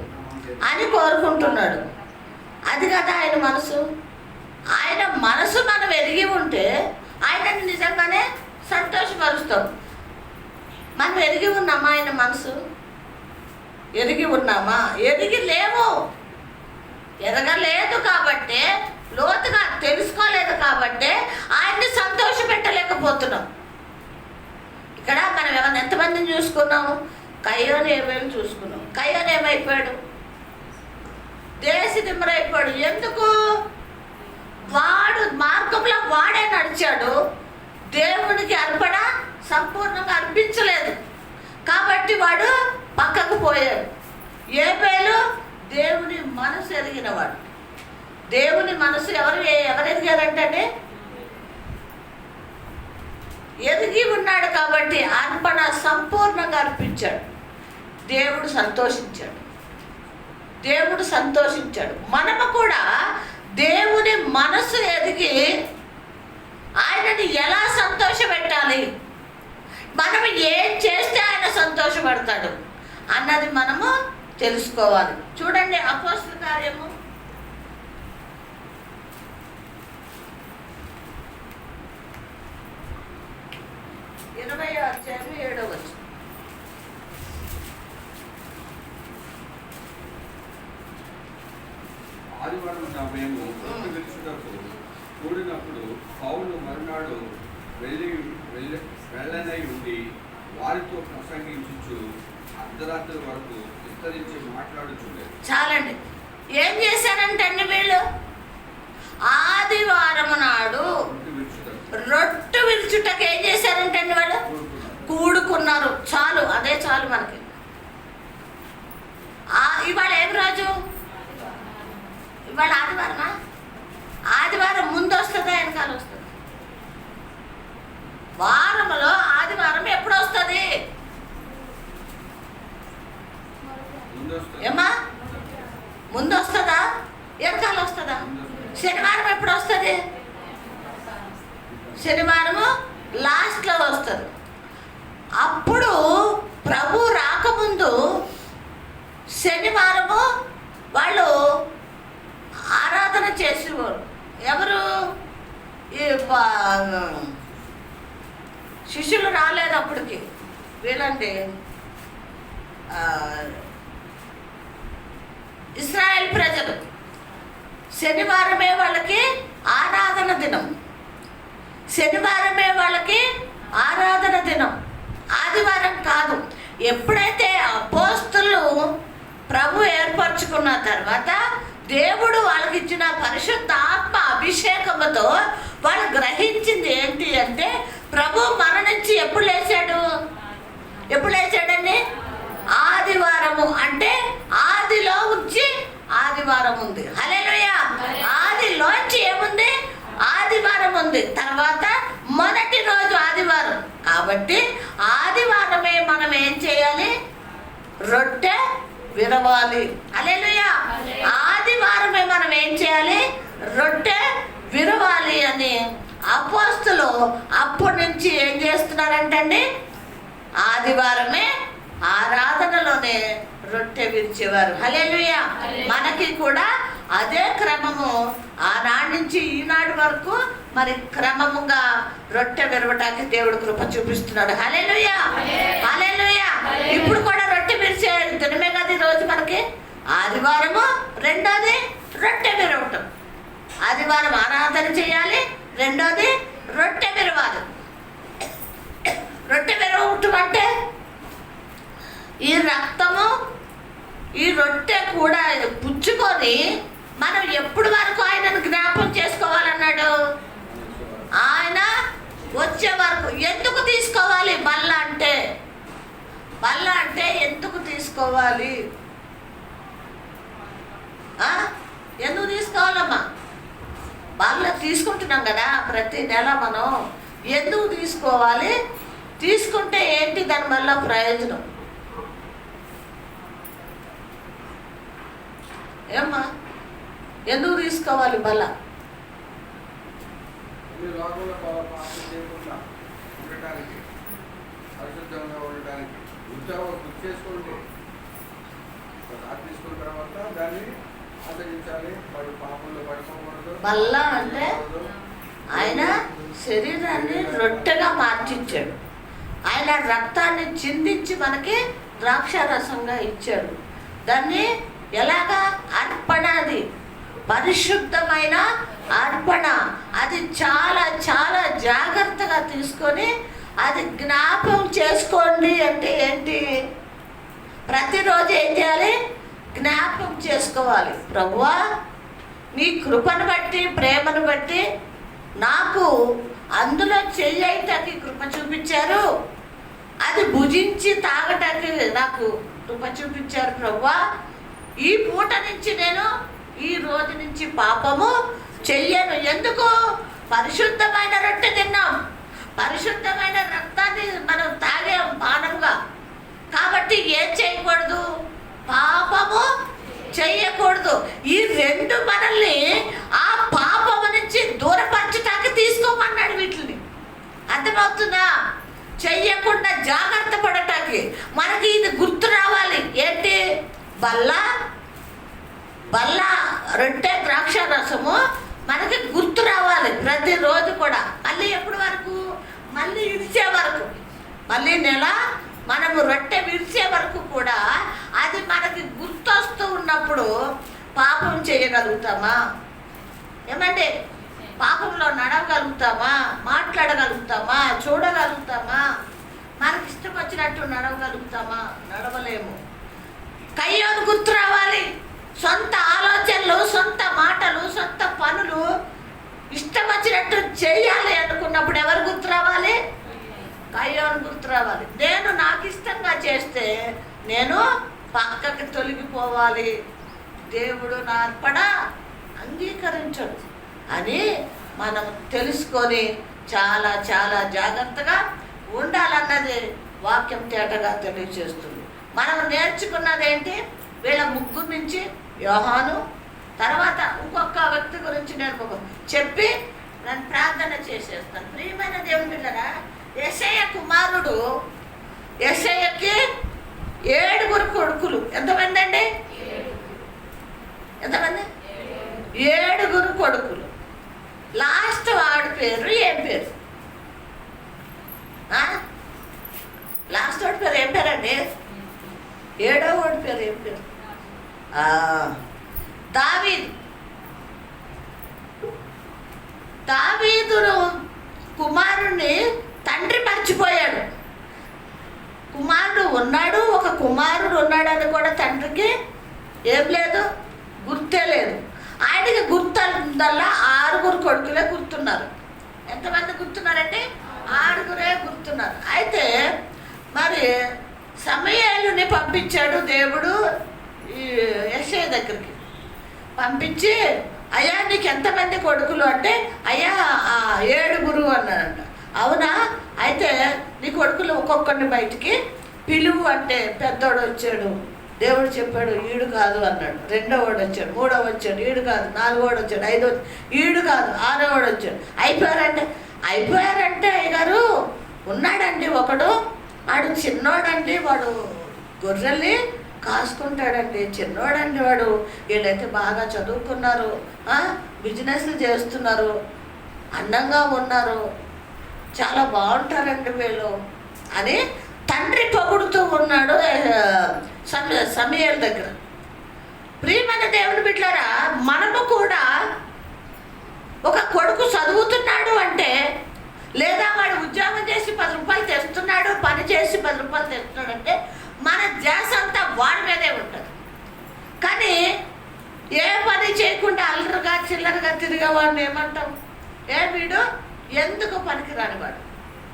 అని కోరుకుంటున్నాడు. అది కదా ఆయన మనసు. ఆయన మనసు మనం ఎరిగి ఉంటే ఆయనని నిజంగానే సంతోషపరుస్తాం. మనం ఎరిగి ఉన్నామా? ఆయన మనసు ఎరిగి ఉన్నామా? ఎరిగి లేవు. ఎరగలేదు కాబట్టి, లోతుగా తెలుసుకోలేదు కాబట్టి ఆయన్ని సంతోష పెట్టలేకపోతున్నాం. ఇక్కడ మనం ఏమైనా ఎంతమందిని చూసుకున్నాము? కయ్యోని ఏమేమి చూసుకున్నాం. కయ్యోని ఏమైపోయాడు? దేశదిమ్మరైపోయాడు. ఎందుకు? వాడు మార్గంలో వాడే నడిచాడు, దేవునికి అర్పణ సంపూర్ణంగా అర్పించలేదు కాబట్టి వాడు పక్కకు పోయాడు. ఏబేలు దేవుని మనసు ఎరిగినవాడు. దేవుని మనసు ఎవరు ఎరిగారంటే ఎరిగి ఉన్నాడు కాబట్టి అర్పణ సంపూర్ణంగా అర్పించాడు. దేవుడు సంతోషించాడు. మనము కూడా దేవుని మనసు ఎదిగి ఆయనని ఎలా సంతోషపెట్టాలి, మనం ఏం చేస్తే ఆయన సంతోషపడతాడు అన్నది మనము తెలుసుకోవాలి. చూడండి, అపోస్తల కార్యము 20వ అధ్యాయం 7వ వచనం. ఆదివారం మేము కూడినప్పుడు పౌలు మరునాడు వెళ్ళనై ఉండి వారితో ప్రసంగించు అర్ధరాత్రి వరకు విస్తరించి మాట్లాడుచుండేది. చాలండి. ఏం చేశారంటే వీళ్ళు ఆదివారం నాడు రొట్టె విరుచుటకు ఏం చేశారంటే వాళ్ళు కూడుకున్నారు. చాలు, అదే చాలు మనకి. ఇవాళ ఏం రోజు? ఇవాళ ఆదివారమా? ఆదివారం ముందు వస్తుందా వెనకాల వస్తుంది? వారంలో ఆదివారం ఎప్పుడు వస్తుంది? ఏమా ముందు వస్తుందా వెనకాల వస్తుందా? శనివారం ఎప్పుడు వస్తుంది? శనివారము లాస్ట్లో వస్తుంది. అప్పుడు ప్రభు రాకముందు శనివారము వాళ్ళు ఆరాధన చేసేవారు. ఎవరు? ఈ శిష్యులు రాలేదు అప్పటికి. వీళ్ళండి ఇశ్రాయేల్ ప్రజలు. శనివారమే వాళ్ళకి ఆరాధన దినం. శనివారమే వాళ్ళకి ఆరాధన దినం, ఆదివారం కాదు. ఎప్పుడైతే అపోస్తలు ప్రభు ఏర్పరచుకున్న తర్వాత దేవుడు వాళ్ళకి ఇచ్చిన పరిశుద్ధ ఆత్మ అభిషేకముతో వాళ్ళు గ్రహించింది ఏంటి అంటే, ప్రభు మరణించి ఎప్పుడు లేచాడండి? ఆదివారము. అంటే ఆదిలో ఉంచి ఆదివారం ఉంది. హల్లెలూయా. ఆదిలోంచి ఏముంది? ఆదివారం ఉంది. తర్వాత మొదటి రోజు ఆదివారం. కాబట్టి ఆదివారమే మనం ఏం చేయాలి? రొట్టె విరవాలి. హల్లెలూయా. ఆదివారమే మనం ఏం చేయాలి? రొట్టె విరవాలి అని అపోస్తలు అప్పటి నుంచి ఏం చేస్తున్నారంటండి? ఆదివారమే ఆరాధనలోనే రొట్టె విరిచేవారు. హల్లెలూయా. మనకి కూడా అదే క్రమము ఆనాటి నుంచి ఈనాడు వరకు మరి క్రమముగా రొట్టె విరవటానికి దేవుడు కృప చూపిస్తున్నాడు. హల్లెలూయా. హల్లెలూయా. ఇప్పుడు కూడా రొట్టె విరిచే దినమే కదా ఈరోజు మనకి. ఆదివారము, రెండోది రొట్టె విరవటం. ఆదివారం ఆరాధన చేయాలి, రెండోది రొట్టె విరవాలి. రొట్టె విరవటం అంటే ఈ రక్తము ఈ రొట్టె కూడా పుచ్చుకొని మనం ఎప్పుడు వరకు ఆయనను జ్ఞాపకం చేసుకోవాలన్నాడు? ఆయన వచ్చే వరకు. ఎందుకు తీసుకోవాలి? బల్ల అంటే ఎందుకు తీసుకోవాలి? ఎందుకు తీసుకోవాలమ్మా? బల్ల తీసుకుంటున్నాం కదా ప్రతి నెల మనం. ఎందుకు తీసుకోవాలి? తీసుకుంటే ఏంటి దానివల్ల ప్రయోజనం? ఏమ్మా, ఎందుకు తీసుకోవాలి బల్ల? పరిశుద్ధంగా ఉండడానికి, ఉద్యోగం గుర్తు చేసుకోండి. తీసుకున్న తర్వాత దాన్ని ఆచరించాలి. వాడు పాపంలో పడుకోకూడదు. బల్ల అంటే ఆయన శరీరాన్ని రొట్టెగా మార్చిచ్చాడు. ఆయన రక్తాన్ని చిందించి మనకి ద్రాక్షారసంగా ఇచ్చాడు. దాన్ని ఎలాగా? అర్పణ. అది పరిశుద్ధమైన అర్పణ. అది చాలా చాలా జాగ్రత్తగా తీసుకొని అది జ్ఞాపకం చేసుకోండి. అంటే ఏంటి? ప్రతిరోజు ఏం చేయాలి? జ్ఞాపకం చేసుకోవాలి. ప్రభువా, నీ కృపను బట్టి, ప్రేమను బట్టి నాకు అందులో చెయ్యటానికి కృప చూపించారు. అది భుజించి తాగటానికి నాకు కృప చూపించారు. ప్రభువా, ఈ పూట నుంచి నేను ఈ రోజు నుంచి పాపము చెయ్యను. ఎందుకు? పరిశుద్ధమైన రొట్టె తిన్నాం, పరిశుద్ధమైన రక్తాన్ని మనం తాగాం పానంగా. కాబట్టి ఏం చేయకూడదు? పాపము చెయ్యకూడదు. ఈ రెండు మనల్ని ఆ పాపము నుంచి దూరపరచటానికి తీసుకోమన్నాడు వీటిని. అర్థమవుతుందా? చెయ్యకుండా జాగ్రత్త పడటానికి మనకి ఇది గుర్తు రావాలి. ఏంటి? బల్ల రొట్టె ద్రాక్ష రసము మనకి గుర్తు రావాలి ప్రతిరోజు కూడా. మళ్ళీ ఎప్పటి వరకు? మళ్ళీ విడిచే వరకు. మళ్ళీ నెల మనము రొట్టె విడిచే వరకు కూడా అది మనకి గుర్తొస్తూ ఉన్నప్పుడు పాపం చేయగలుగుతామా? ఏమంటే పాపంలో నడవగలుగుతామా? మాట్లాడగలుగుతామా? చూడగలుగుతామా? మనకి ఇష్టం వచ్చినట్టు నడవగలుగుతామా? నడవలేము. కయ్యోను గుర్తు రావాలి. సొంత ఆలోచనలు, సొంత మాటలు, సొంత పనులు ఇష్టం వచ్చినట్టు చేయాలి అనుకున్నప్పుడు ఎవరు గుర్తు రావాలి? కయ్యోను గుర్తు రావాలి. నేను నాకు ఇష్టంగా చేస్తే నేను పక్కకి తొలగిపోవాలి. దేవుడు నా అర్పణ అంగీకరించడు అని మనం తెలుసుకొని చాలా చాలా జాగ్రత్తగా ఉండాలన్నది వాక్యం తేటగా తెలియజేస్తుంది. మనం నేర్చుకున్నది ఏంటి? వీళ్ళ ముగ్గురు నుంచి యోహాను, తర్వాత ఇంకొక వ్యక్తి గురించి నేను చెప్పి నేను ప్రార్థన చేసేస్తాను. ప్రియమైన దేవుని బిడ్డలారా, యేషయ్య కుమారుడు యెషయాకి 7 కొడుకులు. ఎంతమంది అండి? ఎంతమంది? 7 కొడుకులు. లాస్ట్ వాడి పేరు ఏం పేరు? లాస్ట్ వాడి పేరు ఏం పేరండి? 7వ వాడి పేరు ఏం పేరు? దావీదు. దావీదు కుమారుణ్ణి తండ్రి మర్చిపోయాడు. కుమారుడు ఉన్నాడు, ఒక కుమారుడు ఉన్నాడని కూడా తండ్రికి ఏం లేదు, గుర్తే లేదు. ఆయనకి గుర్తుందల్లా 6 కొడుకులే గుర్తున్నారు. ఎంతమంది గుర్తున్నారంటే? 6 గుర్తున్నారు. అయితే మరి సమూయేలుని పంపించాడు దేవుడు ఈ యెషయా దగ్గరికి. పంపించి, అయ్యా నీకు ఎంతమంది కొడుకులు అంటే, అయ్యా 7 అన్నాడంట. అవునా, అయితే నీ కొడుకులు ఒక్కొక్కరిని బయటికి పిలువు అంటే పెద్దోడు వచ్చాడు. దేవుడు చెప్పాడు ఈడు కాదు అన్నాడు. 2వ వాడు వచ్చాడు, 3వ వచ్చాడు, ఈడు కాదు. 4వ వాడు వచ్చాడు, 5వ ఈడు కాదు, 6వ వాడు వచ్చాడు. అయిపోయారంటే అయ్యగారు ఉన్నాడండి ఒకడు, వాడు చిన్నోడండి, వాడు గొర్రెల్ని కాసుకుంటాడండి, చిన్నోడండి వాడు. వీళ్ళైతే బాగా చదువుకున్నారు, బిజినెస్లు చేస్తున్నారు, అందంగా ఉన్నారు, చాలా బాగుంటారండి వీళ్ళు అని తండ్రి పొగుడుతూ ఉన్నాడు సమూయేలు దగ్గర. ప్రియమైన దేవుని బిడ్డలారా, మనము కూడా ఒక కొడుకు చదువుతున్నాడు అంటే, లేదా వాడు ఉద్యోగం చేసి 10 రూపాయలు తెస్తున్నాడు, పని చేసి 10 రూపాయలు తెస్తున్నాడు అంటే మన ధ్యాస అంతా వాడి మీదే ఉంటుంది. కానీ ఏ పని చేయకుండా అల్లరిగా చిల్లరగా తిరిగే వాడిని ఏమంటాం? వీడు ఎందుకు పనికి రానివాడు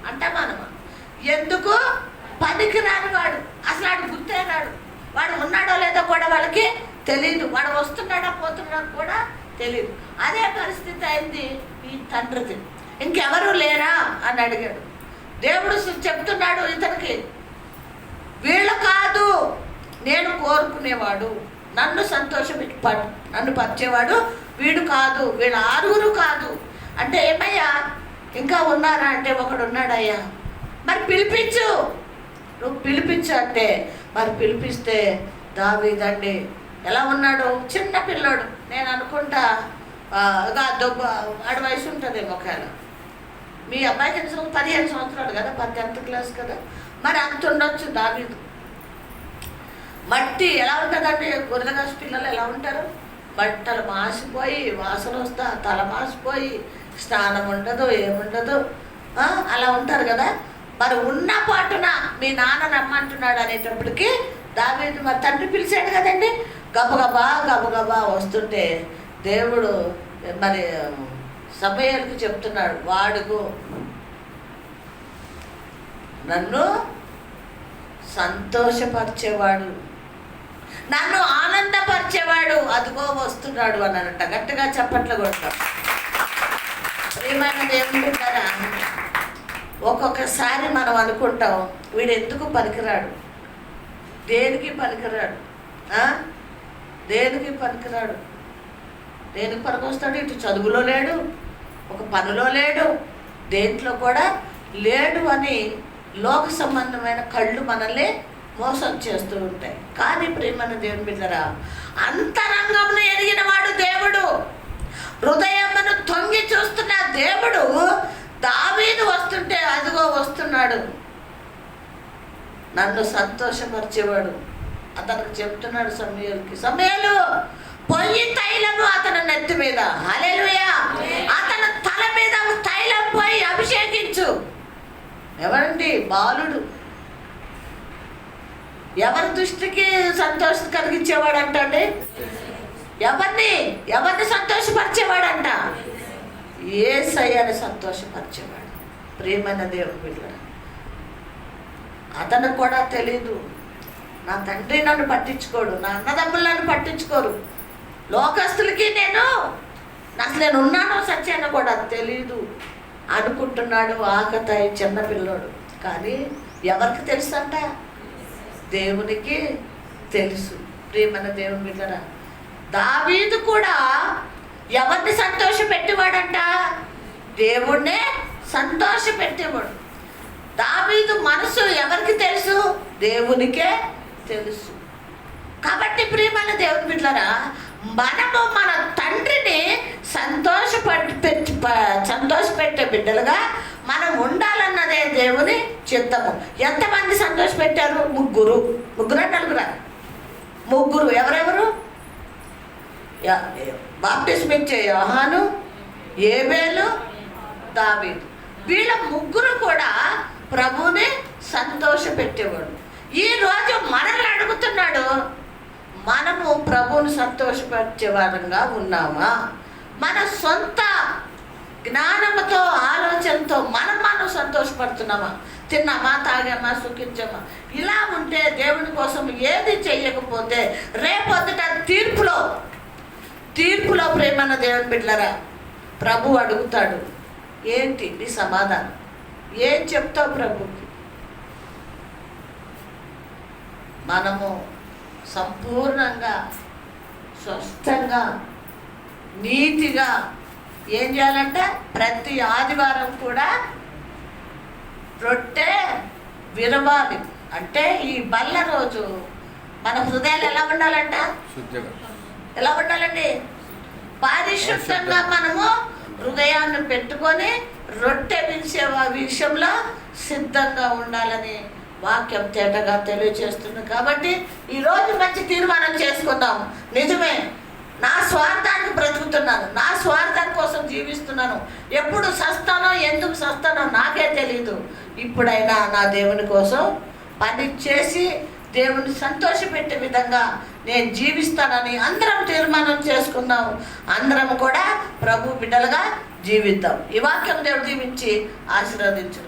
అంటామా? ఎందుకు పనికి రానివాడు? అసలు వాడు గుర్తే రాడు. వాడు ఉన్నాడో లేదో కూడా వాళ్ళకి తెలియదు. వాడు వస్తున్నాడా పోతున్నాడో కూడా తెలియదు. అదే పరిస్థితి అయింది ఈ తండ్రికి. ఇంకెవరు లేరా అని అడిగాడు. దేవుడు చెప్తున్నాడు ఇతనికి, వీళ్ళు కాదు నేను కోరుకునేవాడు, నన్ను నన్ను పరిచేవాడు వీడు కాదు, వీళ్ళు 6 కాదు అంటే. ఏమయ్యా ఇంకా ఉన్నారా అంటే, ఒకడు ఉన్నాడయ్యా. మరి పిలిపించు, నువ్వు పిలిపించు అంటే, మరి పిలిపిస్తే దావీదండి ఎలా ఉన్నాడు? చిన్న పిల్లోడు. నేను అనుకుంటా ఆడి వయసు ఉంటుందేమో. ఒకవేళ మీ అబ్బాయికి 15 సంవత్సరాలు కదా, 10th క్లాస్ కదా, మరి అంత ఉండొచ్చు దావీదు. మట్టి ఎలా ఉంటుందండి? గొర్రెగాసు పిల్లలు ఎలా ఉంటారు? బట్టలు మాసిపోయి, వాసన వస్తా, తల మాసిపోయి, స్నానం ఉండదు, ఏముండదు, అలా ఉంటారు కదా. మరి ఉన్న పాటున మీ నాన్న రమ్మంటున్నాడు అనేటప్పటికి దావీదు మరి తండ్రి పిలిచాడు కదండి. గబగబా వస్తుంటే దేవుడు మరి సమూయేలుకు చెప్తున్నాడు, వాడుకు నన్ను సంతోషపరిచేవాడు, నన్ను ఆనందపరిచేవాడు అదిగో వస్తున్నాడు అన్నారంట. గట్టిగా చప్పట్లు కొడతాం. ప్రియమైన దేవుని కదా, ఒక్కొక్కసారి మనం అనుకుంటాం వీడు ఎందుకు పనికిరాడు, దేనికి పనికిరాడు, దేనికి పనికిరాడు, దేనికి పనికొస్తాడు? ఇటు చదువులో లేడు, ఒక పనిలో లేడు, దేంట్లో కూడా లేడు అని లోక సంబంధమైన కళ్ళు మనల్ని మోసం చేస్తూ ఉంటాయి. కానీ ప్రియమైన దేవుని బిడ్డలారా, అంతరంగమును ఎరిగిన వాడు దేవుడు, హృదయమును తొంగి చూస్తున్న దేవుడు దావీదు వస్తుంటే అదిగో వస్తున్నాడు, నన్ను సంతోషపరిచేవాడు. అతనికి చెప్తున్నాడు సమూయేలుకి, సమూయేలు పొయ్యి తైలము అతని నెత్తి మీద, హల్లెలూయా, అతని తల మీద తైలం పోయి అభిషేకించు. ఎవరండి? బాలుడు. ఎవరి దృష్టికి సంతోషం కలిగించేవాడు అంటండి? ఎవరిని సంతోషపరిచేవాడంట? యేసయ్యని సంతోషపరిచేవాడు. ప్రియమైన దేవుని బిడ్డలారా, అతనికి కూడా తెలీదు, నా తండ్రి నన్ను పట్టించుకోడు, నా అన్నదమ్ములు నన్ను పట్టించుకోరు, లోకస్తులకి అసలు నేను ఉన్నానో సత్యాన్ని కూడా తెలీదు అనుకుంటున్నాడు. ఆకతాయి చిన్నపిల్లోడు. కానీ ఎవరికి తెలుసు అంట? దేవునికి తెలుసు. ప్రియమైన దేవుని బిడ్డలారా, దావీదు కూడా ఎవరిని సంతోష పెట్టేవాడంట? దేవుణ్ణే సంతోష పెట్టేవాడు. దావీదు మనసు ఎవరికి తెలుసు? దేవునికే తెలుసు. కాబట్టి దేవుని బిడ్డలారా, మనము మన తండ్రిని సంతోషపెట్టే బిడ్డలుగా మనం ఉండాలన్నదే దేవుని చిత్తము. ఎంతమంది సంతోషపెట్టారు? ముగ్గురు నలుగురా? ముగ్గురు. ఎవరెవరు? బాప్టిస్మం ఇచ్చే యోహాను, ఏబేలు, దావీదు. వీళ్ళ ముగ్గురు కూడా ప్రభువుని సంతోషపెట్టేవాడు. ఈరోజు మనల్ని అడుగుతున్నాడు, మనము ప్రభువుని సంతోషపరిచే వారంగా ఉన్నామా? మన సొంత జ్ఞానంతో ఆలోచనతో మనం సంతోషపడుతున్నామా? తిన్నామా, తాగామా, సుఖించామా? ఇలా ఉంటే దేవుని కోసం ఏది చెయ్యకపోతే రేపొద్దుట తీర్పులో ప్రేమన్న దేవుని బిడ్డలారా, ప్రభు అడుగుతాడు, ఏంటి నీ సమాధానం? ఏం చెప్తావు ప్రభుకి? మనము సంపూర్ణంగా స్వస్థంగా నీతిగా ఏం చేయాలంటే ప్రతి ఆదివారం కూడా రొట్టె విరవాలి. అంటే ఈ బల్ల రోజు మన హృదయాలు ఎలా ఉండాలంట? ఎలా ఉండాలండి? పరిశుద్ధంగా మనము హృదయాన్ని పెట్టుకొని రొట్టె విరిసే విషయంలో సిద్ధంగా ఉండాలని వాక్యం తేటగా తెలియజేస్తుంది. కాబట్టి ఈరోజు మంచి తీర్మానం చేసుకుందాం. నిజమే, నా స్వార్థానికి బ్రతుకుతున్నాను, నా స్వార్థం కోసం జీవిస్తున్నాను, ఎప్పుడు సస్తానో ఎందుకు సస్తానో నాకే తెలీదు. ఇప్పుడైనా నా దేవుని కోసం పని చేసి దేవుని సంతోషపెట్టే విధంగా నేను జీవిస్తానని అందరం తీర్మానం చేసుకుందాం. అందరం కూడా ప్రభు బిడ్డలుగా జీవిద్దాం. ఈ వాక్యం దేవుడు దీవించి ఆశీర్వదించు.